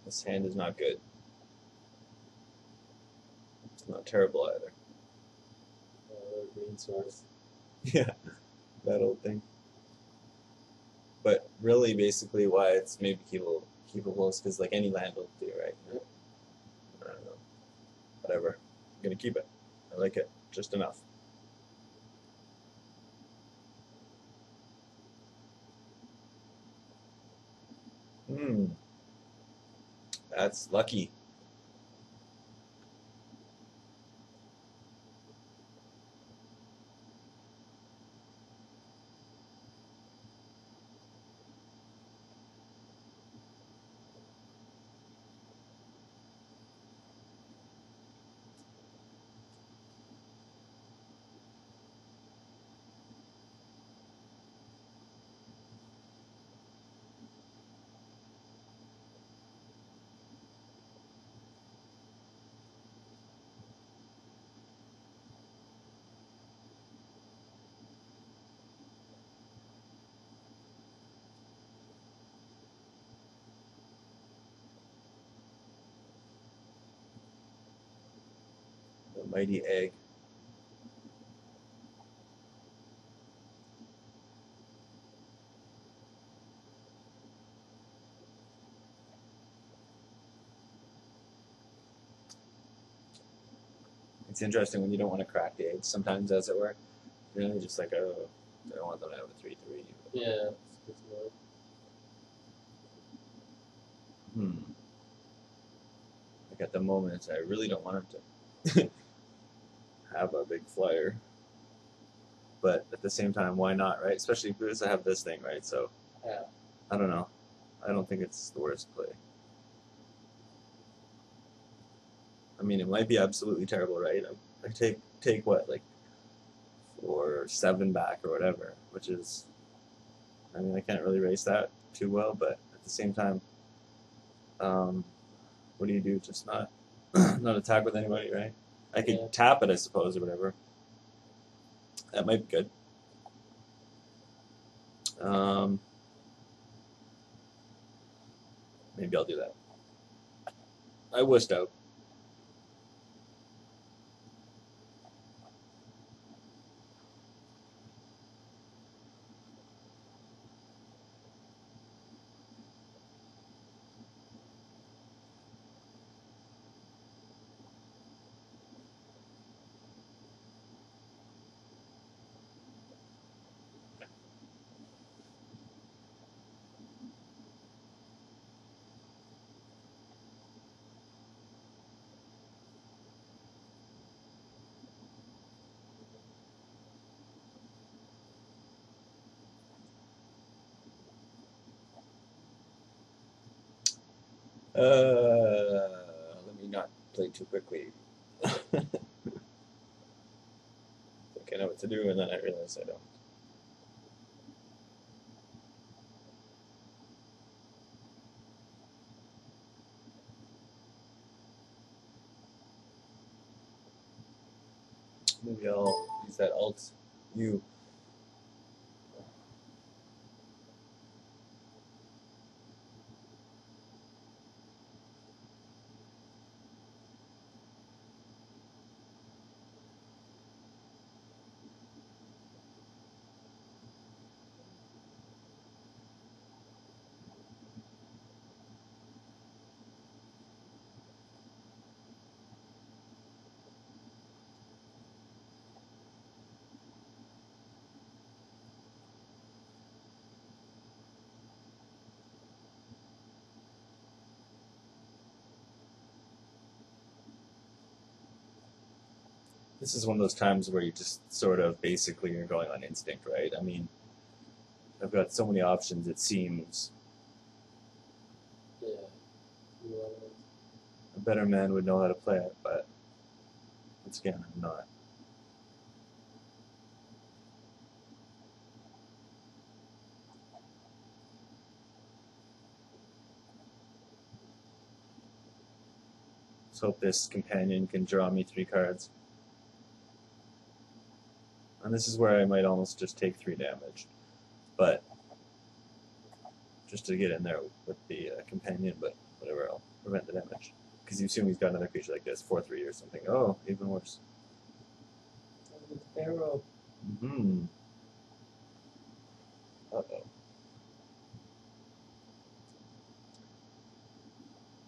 This hand is not good. It's not terrible either. Green source. Yeah, that old thing. But really, basically, why it's maybe keepable is because like any land will do, right? Yep. I don't know. Whatever. I'm gonna keep it. I like it just enough. That's lucky. The mighty egg. It's interesting when you don't want to crack the eggs sometimes, as it were. You're really just like, oh, I don't want them to have a 3-3. Yeah, it's good to know. Like at the moment, I really don't want him to have a big flyer. But at the same time, why not, right? Especially because I have this thing, right? So, Yeah. I don't know. I don't think it's the worst play. I mean, it might be absolutely terrible, right? I take what, like 4-7 back or whatever, which is, I mean, I can't really race that too well, but at the same time, what do you do? Just not not attack with anybody, right? I could tap it, I suppose, or whatever. That might be good. Maybe I'll do that. I wished out. Let me not play too quickly. I think I know what to do, and then I realize I don't. Maybe I'll use that Alt U. This is one of those times where you just sort of basically you're going on instinct, right? I mean, I've got so many options. It seems Yeah. You know, a better man would know how to play it, but once again, I'm not. Let's hope this companion can draw me 3 cards. And this is where I might almost just take 3 damage. But just to get in there with the companion, but whatever, I'll prevent the damage. Because you assume he's got another creature like this, 4/3 or something. Oh, even worse. Pharaoh. Mm-hmm. Uh-oh.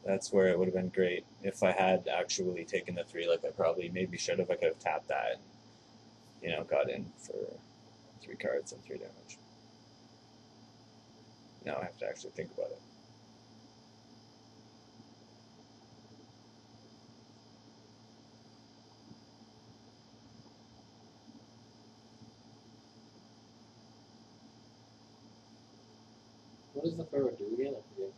That's where it would have been great if I had actually taken the 3, like I probably maybe should have. I could have tapped that and, you know, got in for 3 cards and 3 damage. Now I have to actually think about it. What does the Pharaoh do again? I forget.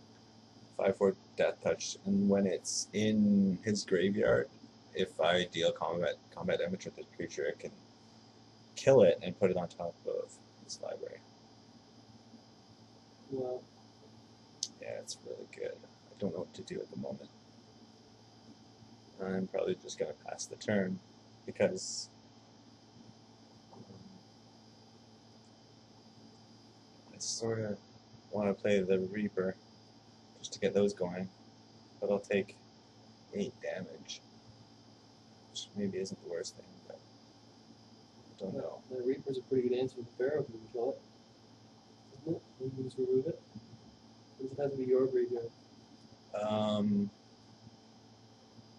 5/4 Death Touch, and when it's in his graveyard, if I deal combat damage with the creature, it can kill it and put it on top of his library. Well, Yeah, it's really good. I don't know what to do at the moment. I'm probably just going to pass the turn because I sort of want to play the Reaper just to get those going, but I'll take 8 damage, which maybe isn't the worst thing, but I don't know. the Reaper's a pretty good answer to the Pharaoh if you can kill it. Isn't it? You can just remove it. Or does it have to be your graveyard?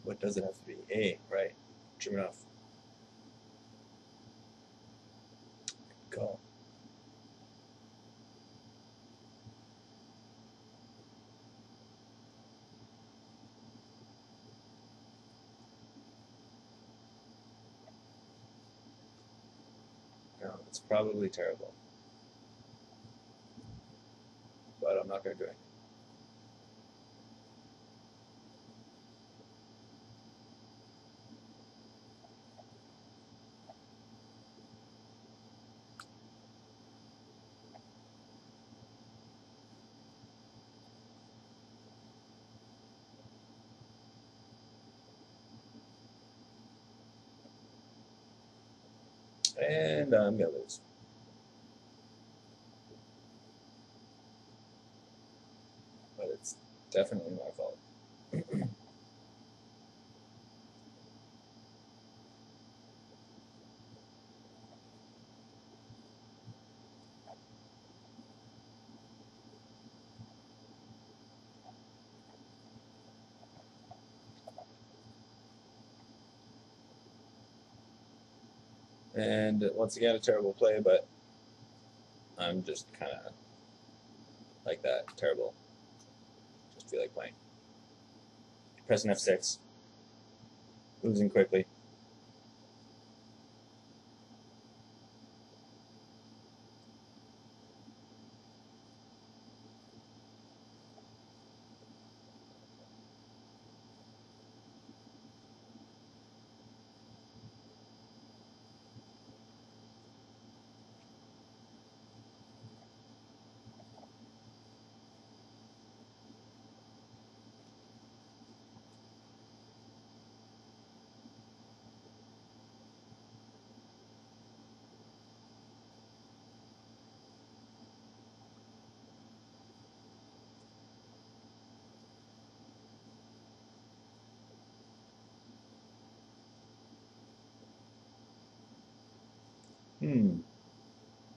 What does it have to be? A, right. True enough. Go. No, it's probably terrible. But I'm not going to do it. And I'm going to lose. But it's definitely my fault. And once again, a terrible play, but I'm just kind of like that. Terrible. Just feel like playing. Pressing F6. Losing quickly.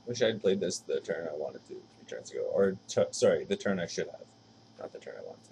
Wish I'd played this the turn I wanted to 3 turns ago. Or, sorry, the turn I should have. Not the turn I wanted to.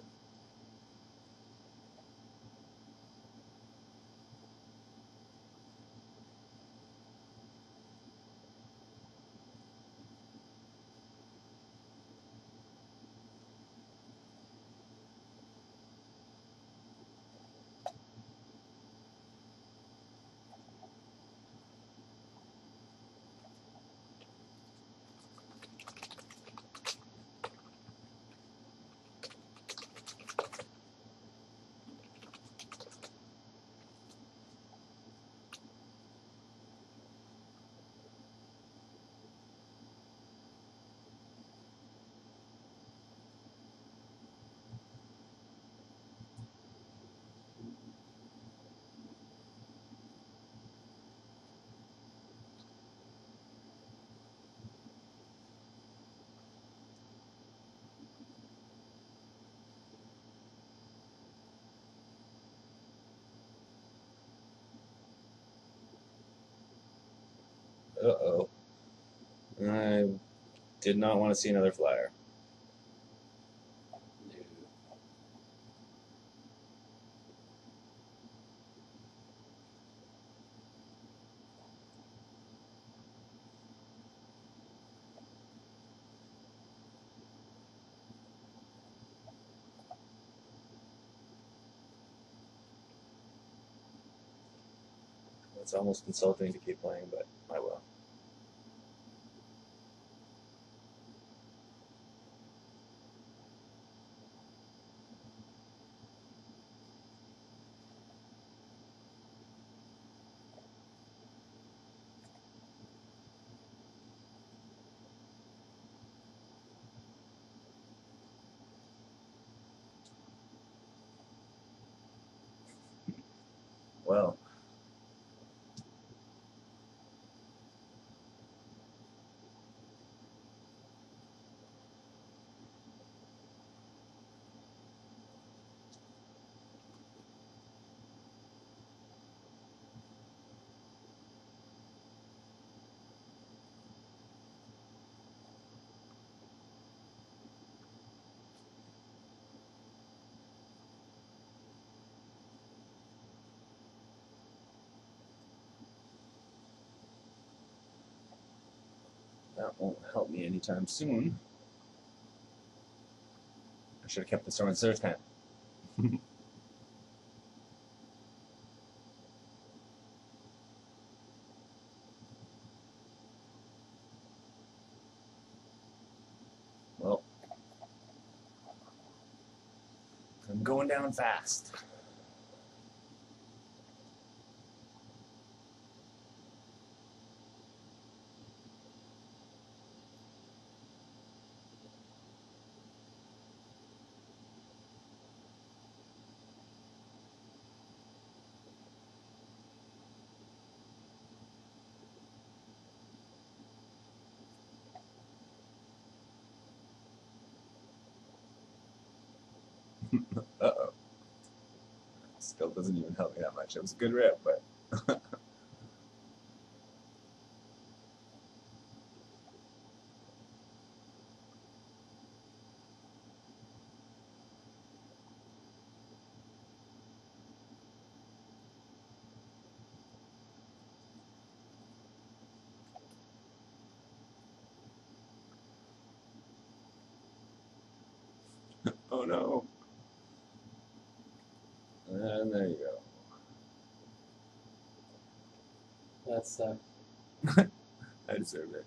Uh-oh. I did not want to see another flyer. It's almost insulting to keep playing, but I will. Well, that won't help me anytime soon. I should have kept the store in Surf Tent. Well, I'm going down fast. Uh-oh. Still doesn't even help me that much. It was a good rip, but... oh no. And there you go. That sucked. I deserve it.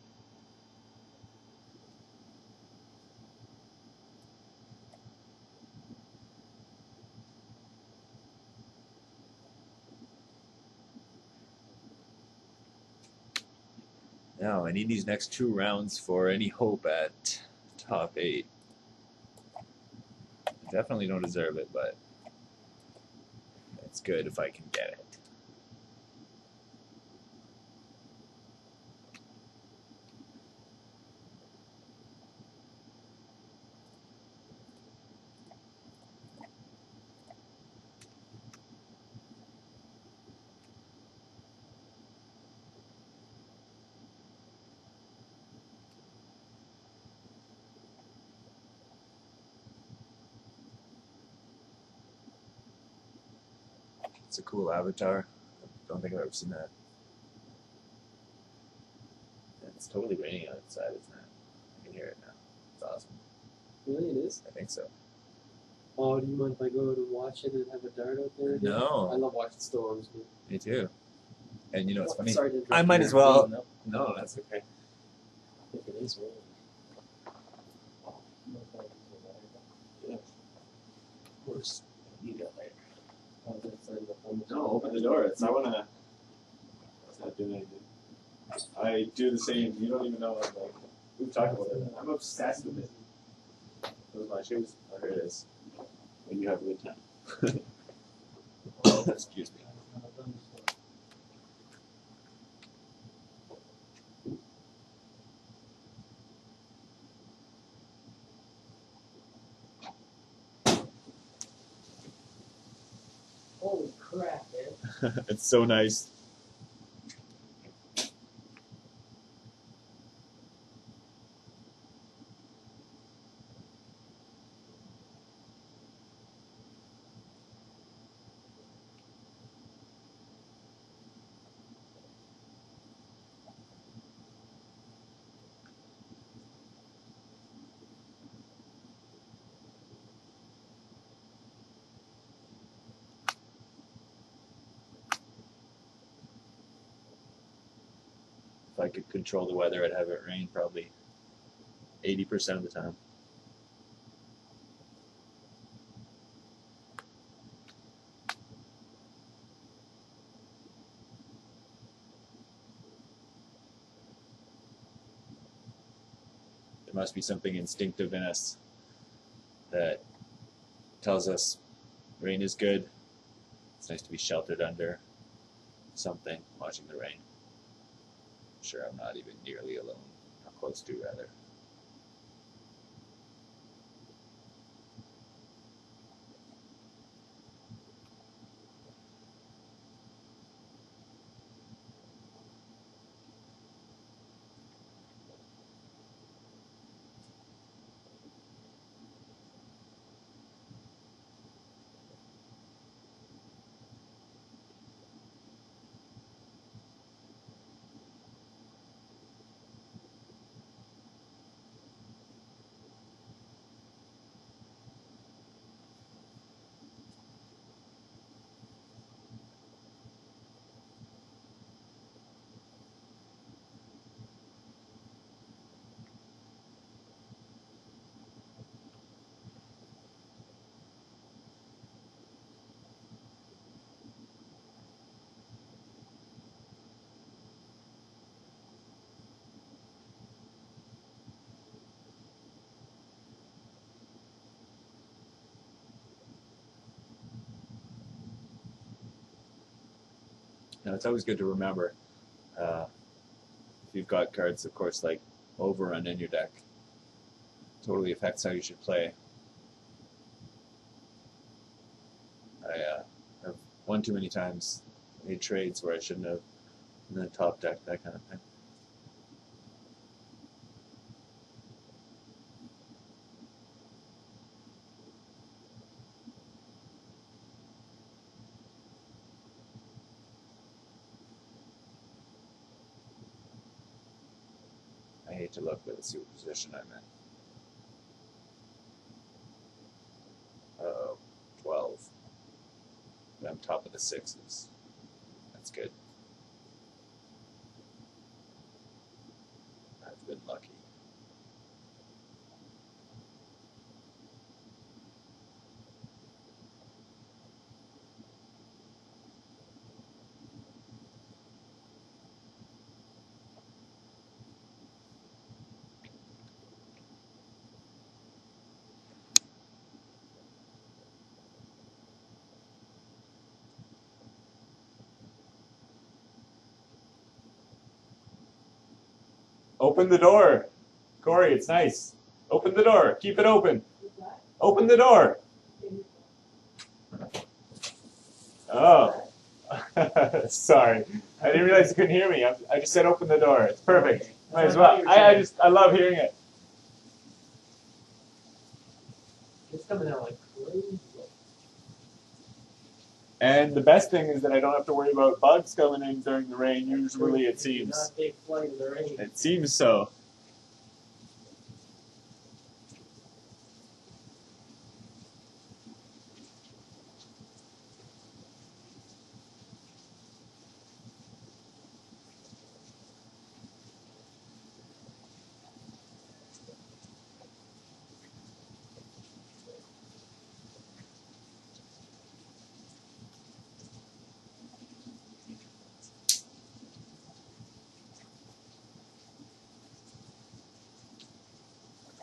Now, I need these next 2 rounds for any hope at top 8. I definitely don't deserve it, but it's good if I can get it. It's a cool avatar. I don't think I've ever seen that. It's totally raining outside, isn't it? I can hear it now. It's awesome. Really, it is? I think so. Oh, do you mind if I go to watch it and have a dart out there? No. I love watching storms. Man. Me too. And you know what's funny? Sorry to interrupt I might you. as well. No, No, that's okay. I think it is raining. Oh, no problem. Yeah. Of course. You got there. Oh, that's not enough. No, open the door. I wanna. It's not doing anything. I do the same. You don't even know. Like we've talked about it. I'm obsessed with it. Those are my shoes. Oh, here it is. When you have a good time. Oh, excuse me. Holy crap, man. It's so nice. if I could control the weather, I'd have it rain probably 80% of the time. There must be something instinctive in us that tells us rain is good. It's nice to be sheltered under something, watching the rain. I'm sure I'm not even nearly alone, or close to rather. Now, it's always good to remember, if you've got cards, of course, like Overrun in your deck, totally affects how you should play. I have one too many times made trades where I shouldn't have, and then top deck, that kind of thing. I hate to look, but let's see what position I'm in. 12. But I'm top of the sixes. That's good. I've been lucky. Open the door. Corey, it's nice. Open the door. Keep it open. Open the door. Oh. Sorry. I didn't realize you couldn't hear me. I just said open the door. It's perfect. Might as well. I love hearing it. It's coming out like crazy. And the best thing is that I don't have to worry about bugs coming in during the rain. Usually it Not seems. take flight in the rain. It seems so.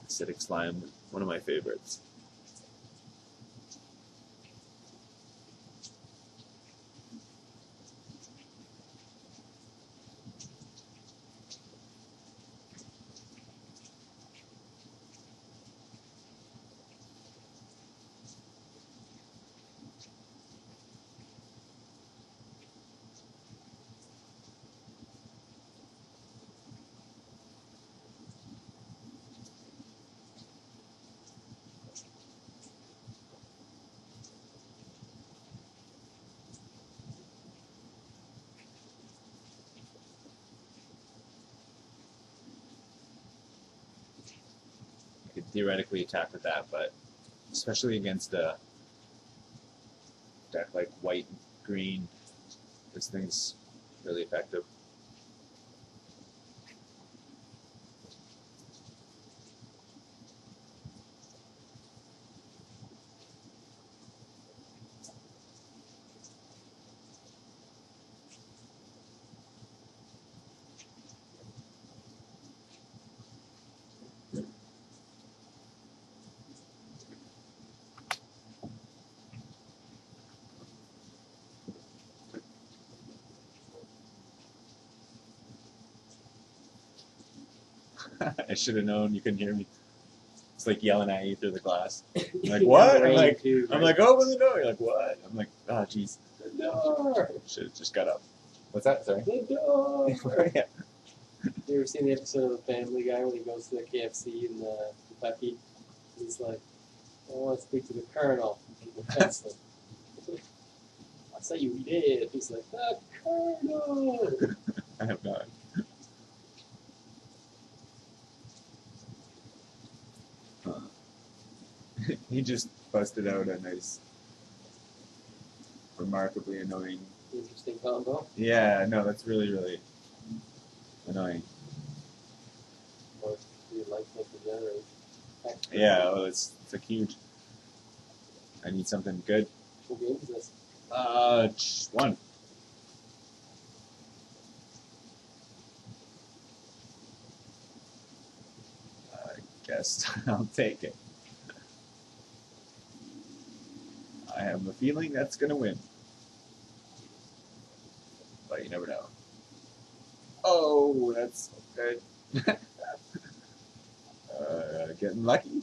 Acidic slime, one of my favorites. You could theoretically attack with that, but especially against a deck like white and green, this thing's really effective. I should have known you couldn't hear me. It's like yelling at you through the glass. I'm like, In what? the I'm rain, like, too, I'm right? like, open the door. You're like, what? I'm like, oh, jeez. The door. Should have just got up. What's that? Sorry. The door. Yeah. You ever seen the episode of The Family Guy when he goes to the KFC in Kentucky? He's like, I want to speak to the Colonel. That's like, I say you did. He's like, the Colonel. I have not. He just busted out a nice, remarkably annoying. Interesting combo. Yeah, no, that's really, really annoying. Or do you like the generate? Yeah, well, it's like huge. I need something good. What game is this? One. I guess I'll take it. I have a feeling that's gonna win, but you never know. Oh, that's good. Getting lucky.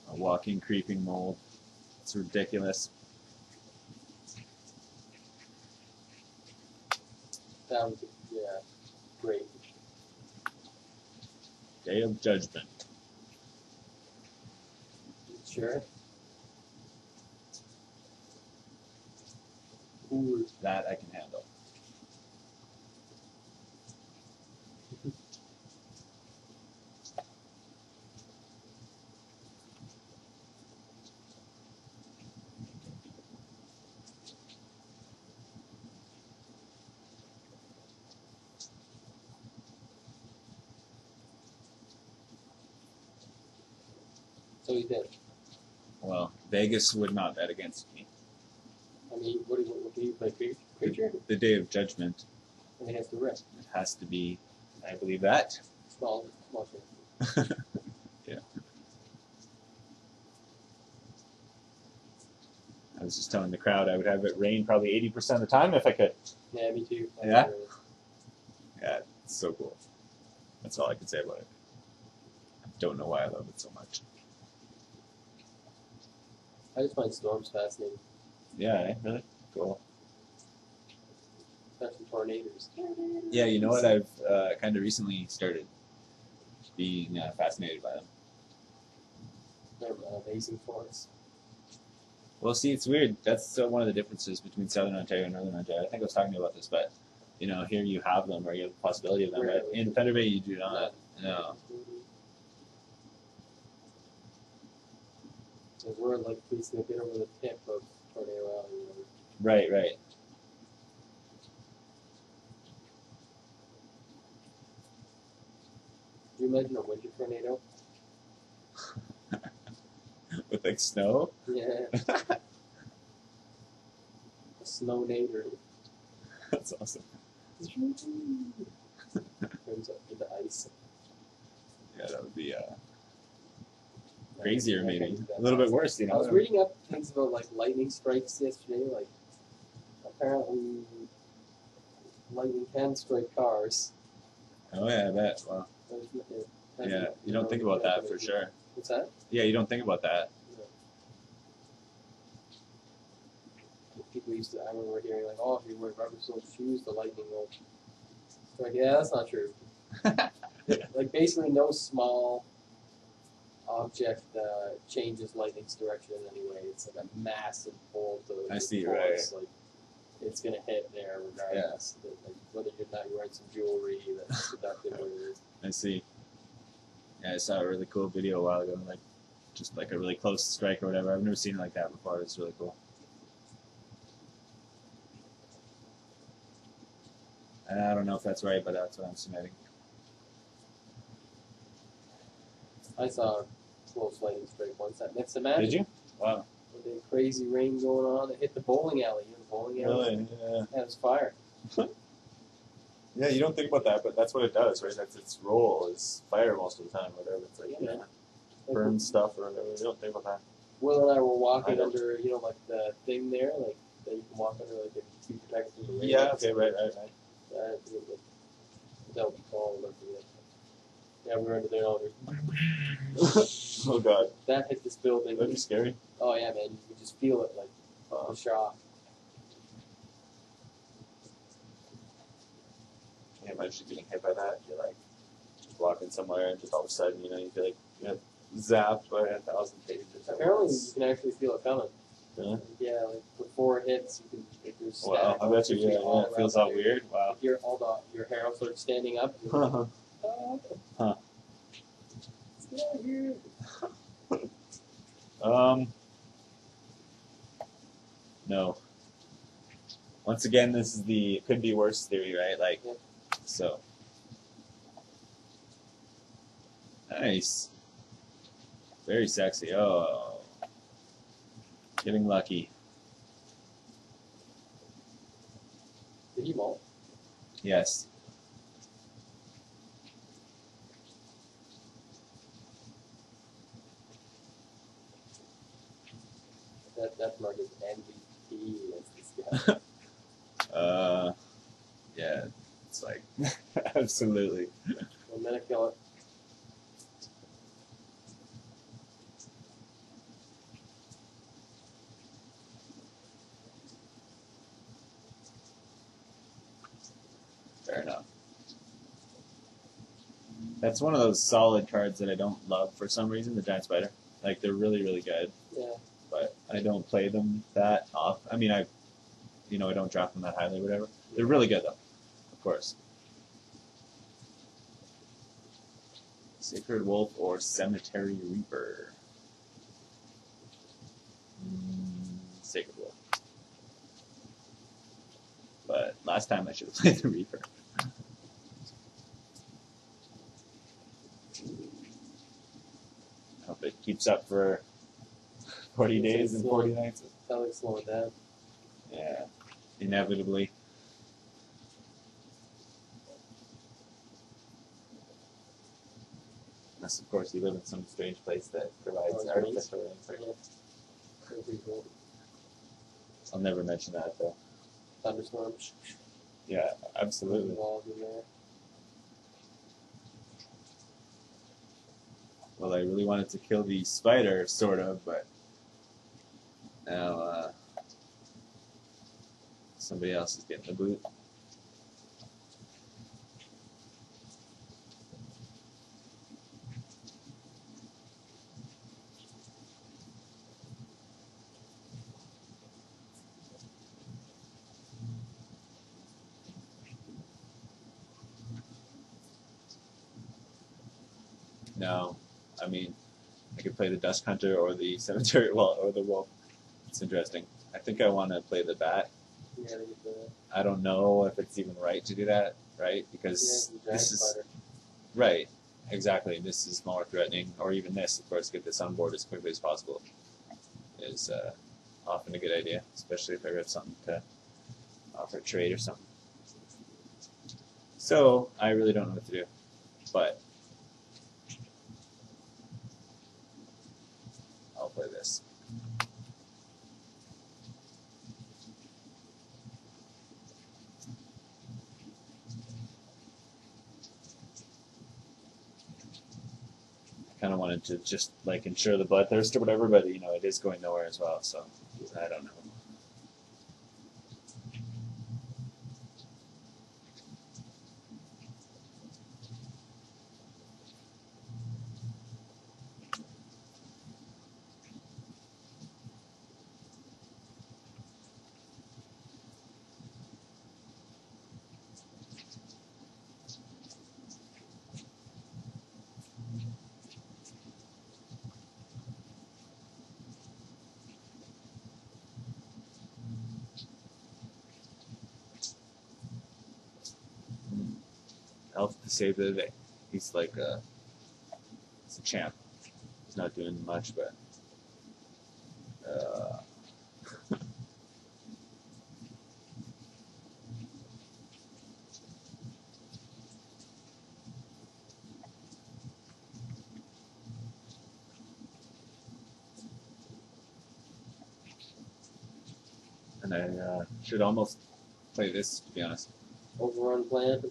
A walking, creeping mold. It's ridiculous. That was, yeah, great. Day of Judgment. Sure. Ooh, That I can handle. so he did. Well, Vegas would not bet against me. I mean, what do you play? Creature? The Day of Judgment. And he has to rip. It has to be, I believe that. Small change. Yeah. I was just telling the crowd I would have it rain probably 80% of the time if I could. Yeah, me too. Yeah? Yeah, it's so cool. That's all I can say about it. I don't know why I love it so much. I just find storms fascinating. Yeah, really? Cool. Especially tornadoes. Yeah, you know what? I've kind of recently started being fascinated by them. They're amazing force. Well, see, it's weird. That's one of the differences between Southern Ontario and Northern Ontario. I think I was talking to you about this, but you know, here you have them, or you have the possibility of them. Right. But in Thunder Bay, you do not. No. Because we're like basically a bit over the tip of Tornado Alley. You know. Right, right. Do you imagine a winter tornado? With like snow. Yeah. A snow nader. That's awesome. Turns up into ice. Yeah, that would be crazier, I maybe can't do that. a little bit worse. You I was know. reading up things about like lightning strikes yesterday. Like apparently, lightning can strike cars. Oh yeah, I bet. Wow. Yeah, you don't think about that for sure. What's that? Yeah, you don't think about that. People used to. I remember hearing like, "Oh, if you wear rubber-soled shoes, the lightning will strike." Yeah, that's not true. Like basically, no small object changes lightning's direction in any way. It's like a massive bolt of I see, force. Like it's gonna hit there regardless. Like, whether you're wearing some jewelry that's conductive or I see. Yeah, I saw a really cool video a while ago, like just like a really close strike or whatever. I've never seen it like that before. It's really cool. And I don't know if that's right, but that's what I'm submitting. I saw a close lightning strike once at Mixed Imagine. Did you? Wow. With the crazy rain going on, it hit the bowling alley. You know, the bowling alley Really? Yeah. has fire. Yeah, you don't think about that, but that's what it does, right? That's its role is fire most of the time, whatever. It's like, Yeah. burn stuff or whatever. You don't think about that. Will and I were walking I don't. under, like the thing there, like that you can walk under, like if you protect from the rain. Yeah. Okay. Right. That would be called. Yeah, we were under there all day. Oh God, That hit this building. that'd be scary. Oh yeah, man, you could just feel it like the shock. Can't imagine getting hit by that. You're like just walking somewhere, and just all of a sudden, you feel like you get zapped by 1,000 pages. Apparently, you can actually feel it coming. Yeah. Yeah, like before it hits, you can. Like, there's Wow, static I bet you. Yeah, all it feels around all there. weird. Wow. Your hair will start standing up. You're like, Huh. It's not here. No. Once again, this is the could be worse theory, right? Like, Yep. so. Nice. Very sexy. Oh. Getting lucky. Did he molt? Yes. That's marked as MVP. That's this guy. Yeah. It's like, absolutely. 1 minute, kill it. Fair enough. That's one of those solid cards that I don't love for some reason, the Giant Spider. Like, they're really, really good, Yeah. but I don't play them that often. I mean, I don't draft them that highly or whatever. They're really good, though, of course. Sacred Wolf or Cemetery Reaper? Sacred Wolf. But last time I should have played the Reaper. Hope it keeps up for 40 days and 40 nights. That looks slowing down. Yeah, inevitably. Unless, of course, you live in some strange place that provides Oh, artificial rain. Yeah. Pretty cool. I'll never mention that, though. Thunderstorms. Yeah, absolutely. Walls in there. Well, I really wanted to kill the spider, sort of, but now somebody else is getting the boot. No, I mean, I could play the Dusk Hunter or the Cemetery, or the Wolf. It's interesting. I think I want to play the Bat. You gotta get the I don't know if it's even right to do that, right? Because giant this is spider. right, exactly. This is more threatening, or even this, of course, get this on board as quickly as possible is often a good idea, especially if I have something to offer a trade or something. So I really don't know what to do, but I'll play this. I kind of wanted to just like ensure the bloodthirst or whatever, but it is going nowhere as well, so I don't know. Elf to save the day. He's like he's a champ. He's not doing much, but And I should almost play this, to be honest. Overrun plan.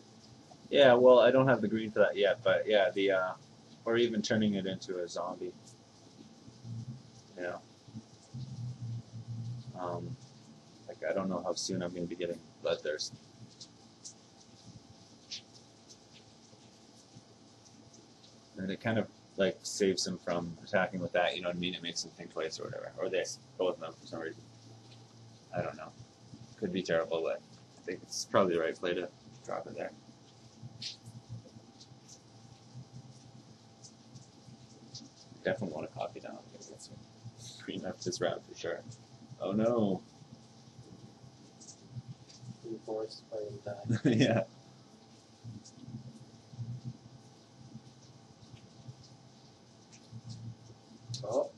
Yeah, well, I don't have the green for that yet, but yeah, or even turning it into a zombie. Yeah. Like I don't know how soon I'm going to be getting bloodthirst. And it kind of like saves him from attacking with that. You know what I mean? It makes him think twice or whatever. Or this, both of them for some reason. I don't know. Could be terrible, but I think it's probably the right play to drop it there. Definitely want to copy down. I'm gonna get some green up this round for sure. Oh no. The forest probably die. Yeah. Oh.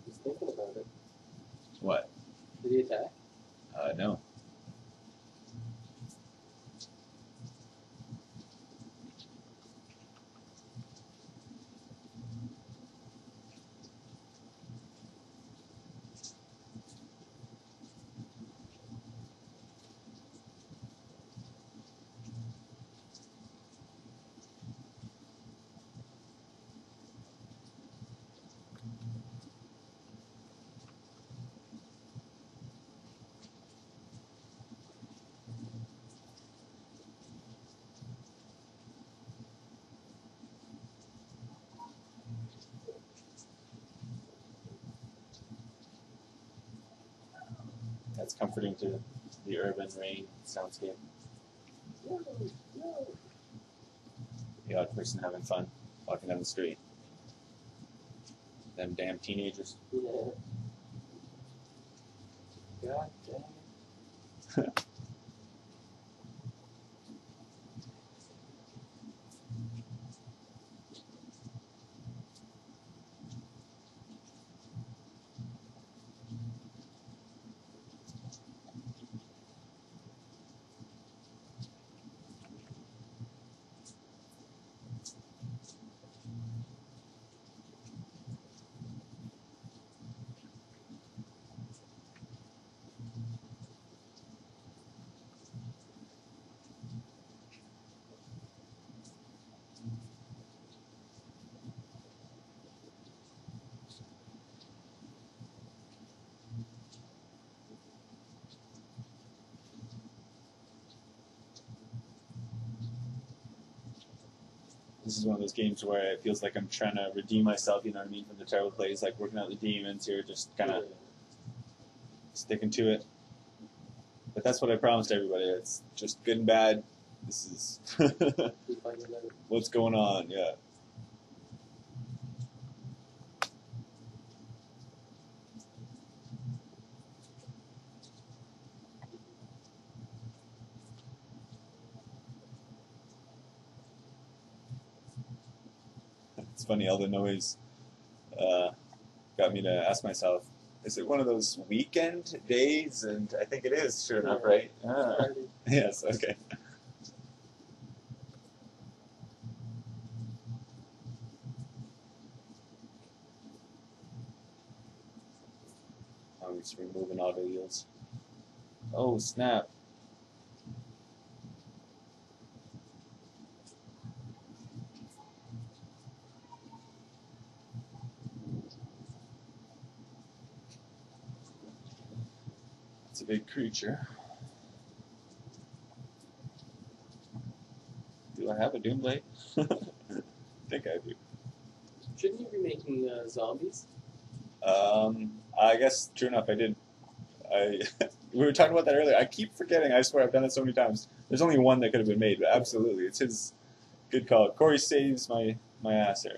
He's thinking about it. What? Did he attack? No. That's comforting to the urban rain soundscape. No, no. The odd person having fun walking down the street. Them damn teenagers. Yeah. God damn it. This is one of those games where it feels like I'm trying to redeem myself, you know what I mean, from the terrible plays, like working out the demons here, just kind of sticking to it. But that's what I promised everybody. It's just good and bad. This is Keep finding out. what's going on, yeah. It's funny, all the noise got me to ask myself, is it one of those weekend days? And I think it is, sure enough, right? Ah. Party. Yes, okay. I'm just removing auto yields. Oh, snap. It's a big creature. Do I have a Doomblade? I think I do. Shouldn't you be making zombies? I guess, true enough, I did. We were talking about that earlier. I keep forgetting. I swear I've done it so many times. There's only one that could have been made, but absolutely, it's his. Good call. Corey saves my ass here.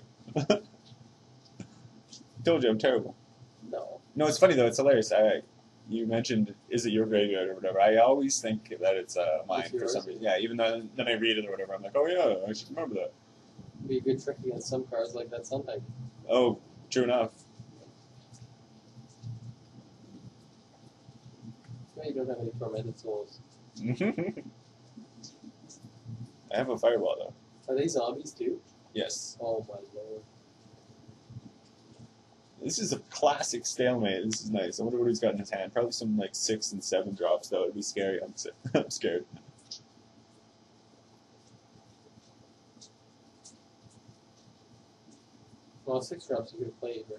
Told you I'm terrible. No. No, it's funny though. It's hilarious. You mentioned, is it your graveyard or whatever? I always think that it's mine It's for some yours? reason. Yeah, even though then I read it or whatever, I'm like, oh yeah, I should remember that. Be a good trick against some cards like that sometimes. Oh, true enough. No, you don't have any tormented souls. I have a fireball though. Are they zombies too? Yes. Oh my lord. This is a classic stalemate. This is nice. I wonder what he's got in his hand. Probably some like 6 and 7 drops though. It'd be scary. I'm scared. Well, 6 drops you could have played, right?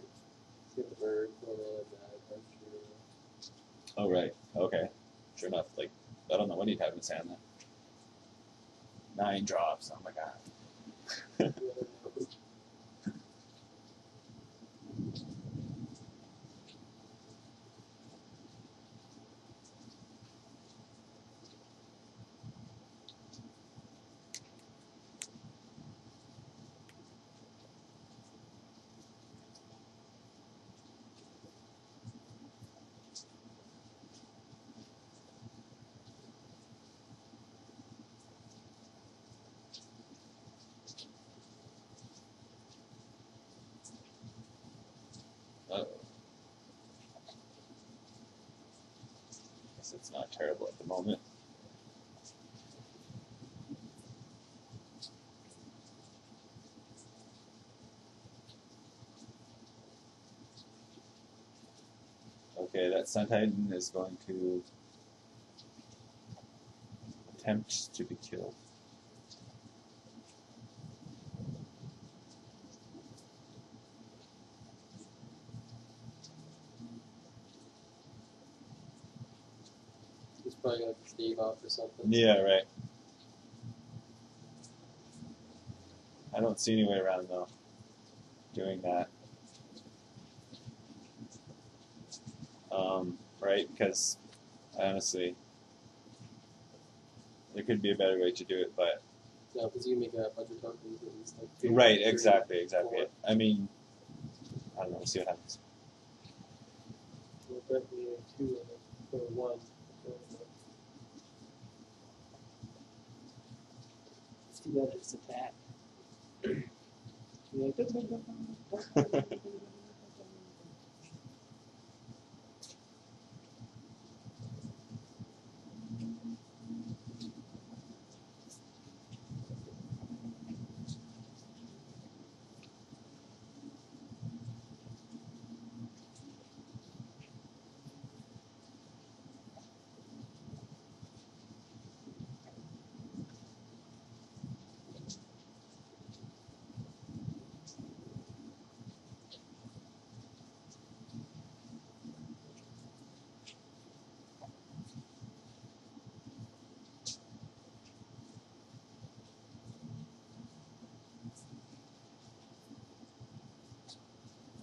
You get the bird, one and Oh right. Okay. Sure enough. Like I don't know what he'd have in his hand then. 9 drops. Oh my god. Guess it's not terrible at the moment. Okay, that Sun Titan is going to attempt to be killed. he's probably gonna have to stave off or something. Yeah, right. I don't see any way around though doing that. Right, because honestly, there could be a better way to do it, but No, because you make a bunch of tokens at least like 2, right, 3, exactly. 4. I mean, I don't know. We'll see what happens. Well, definitely a 2 and a 1. Let's do that as attack. You're like,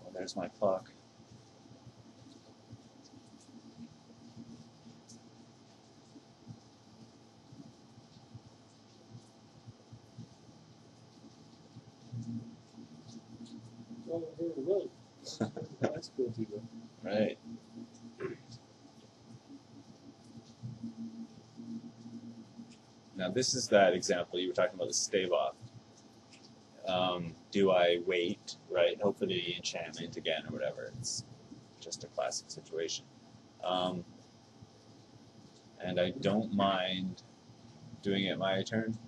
Well, there's my clock. oh, here we go. That's cool too. Right. Now this is that example you were talking about, the stave off. Do I wait, right? Hope for the enchantment again or whatever. It's just a classic situation. And I don't mind doing it my turn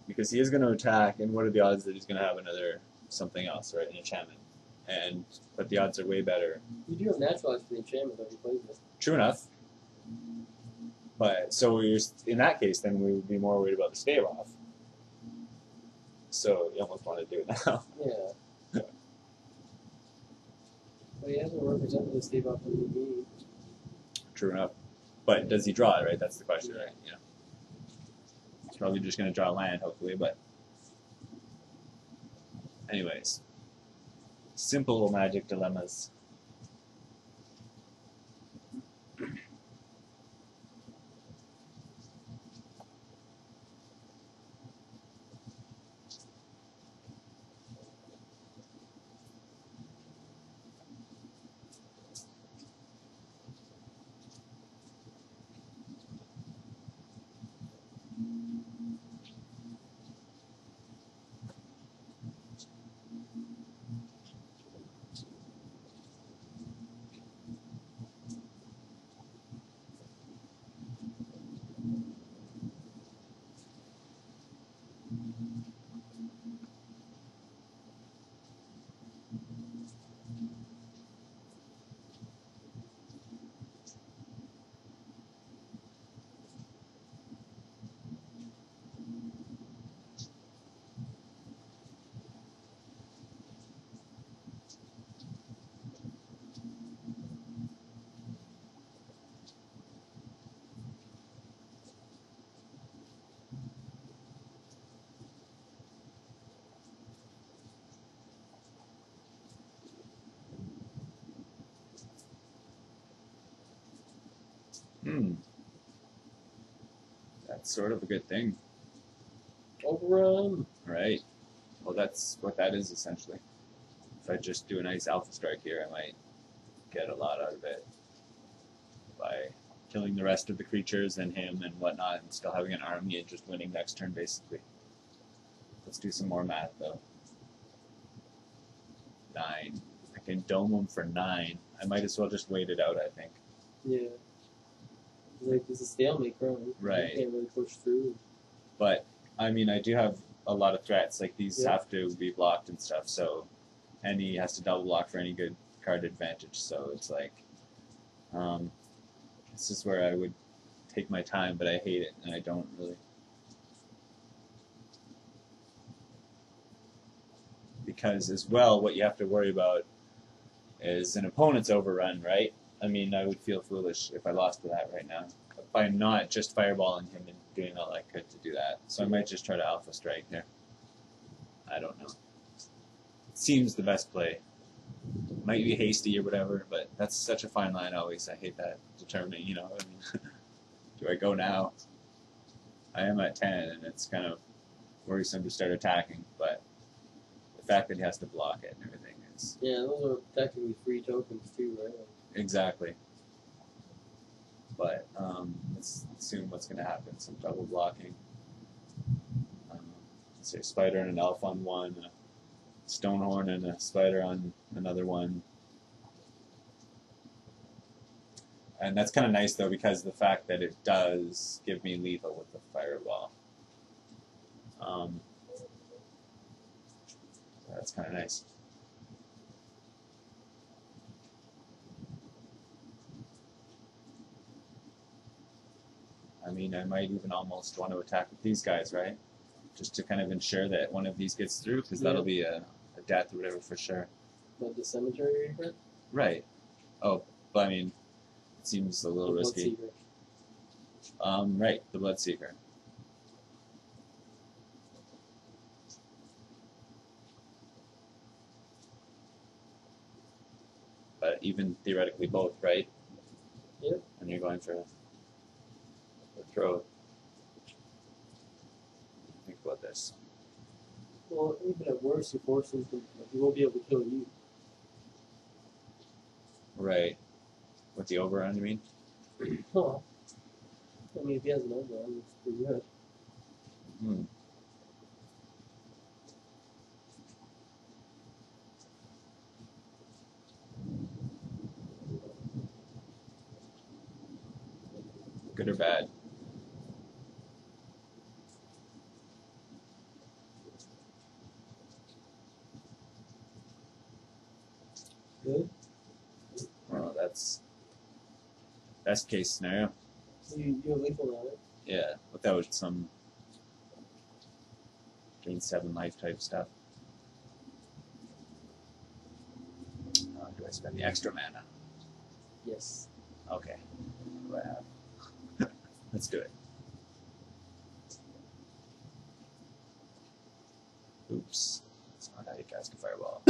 because he is going to attack, and what are the odds that he's going to have another something else, right? An enchantment. But the odds are way better. You do have naturalized for the enchantment though, you played this. True enough. But so in that case, then we would be more worried about the stave off. So you almost want to do it now. Yeah. But he hasn't represented the stave off in the game. True enough. But does he draw it, right? That's the question, right? Yeah. He's probably just going to draw land, hopefully, but anyways. Simple Magic dilemmas. That's sort of a good thing, Overrun. right? Well, that's what that is essentially. If I just do a nice alpha strike here, I might get a lot out of it by killing the rest of the creatures and him and whatnot, and still having an army and just winning next turn, basically. Let's do some more math, though. 9. I can dome him for 9. I might as well just wait it out, I think. Yeah. Like, it's a stalemate currently. Right. You can't really push through. But, I mean, I do have a lot of threats. Like, these Yeah. have to be blocked and stuff, so... And he has to double block for any good card advantage, so it's like... this is where I would take my time, but I hate it, and I don't really... Because, as well, what you have to worry about is an opponent's overrun, right? I mean, I would feel foolish if I lost to that right now. By not just fireballing him and doing all I could to do that. So I might just try to alpha strike here. I don't know. It seems the best play. Might be hasty or whatever, but that's such a fine line always. I hate that determining, you know. I mean, do I go now? I am at 10, and it's kind of worrisome to start attacking, but the fact that he has to block it and everything is... Yeah, those are technically free tokens too, right? Like, Exactly. But let's assume what's going to happen. Some double blocking. Let's say a spider and an elf on one, a stonehorn and a spider on another one. And that's kind of nice, though, because the fact that it does give me lethal with the fireball. That's kind of nice. I mean, I might even almost want to attack with these guys, right? Just to kind of ensure that one of these gets through, because that'll be a death or whatever for sure. but the cemetery event? Right. Oh, but I mean, it seems a little risky. Right, the Bloodseeker. But even theoretically both, right? Yep. And you're going for a throw. Think about this. Well, even at worst, you force him to. Like, he won't be able to kill you. Right. With the overrun, you mean? Huh. I mean, if he has an overrun, it's pretty good. Hmm. Good or bad? Good. Well, that's best case scenario. You have lethal on it. Yeah, without some gain 7 life type stuff. Do I spend the extra mana? Yes. Okay. What do I have? Let's do it. Oops. That's not how you cast a fireball.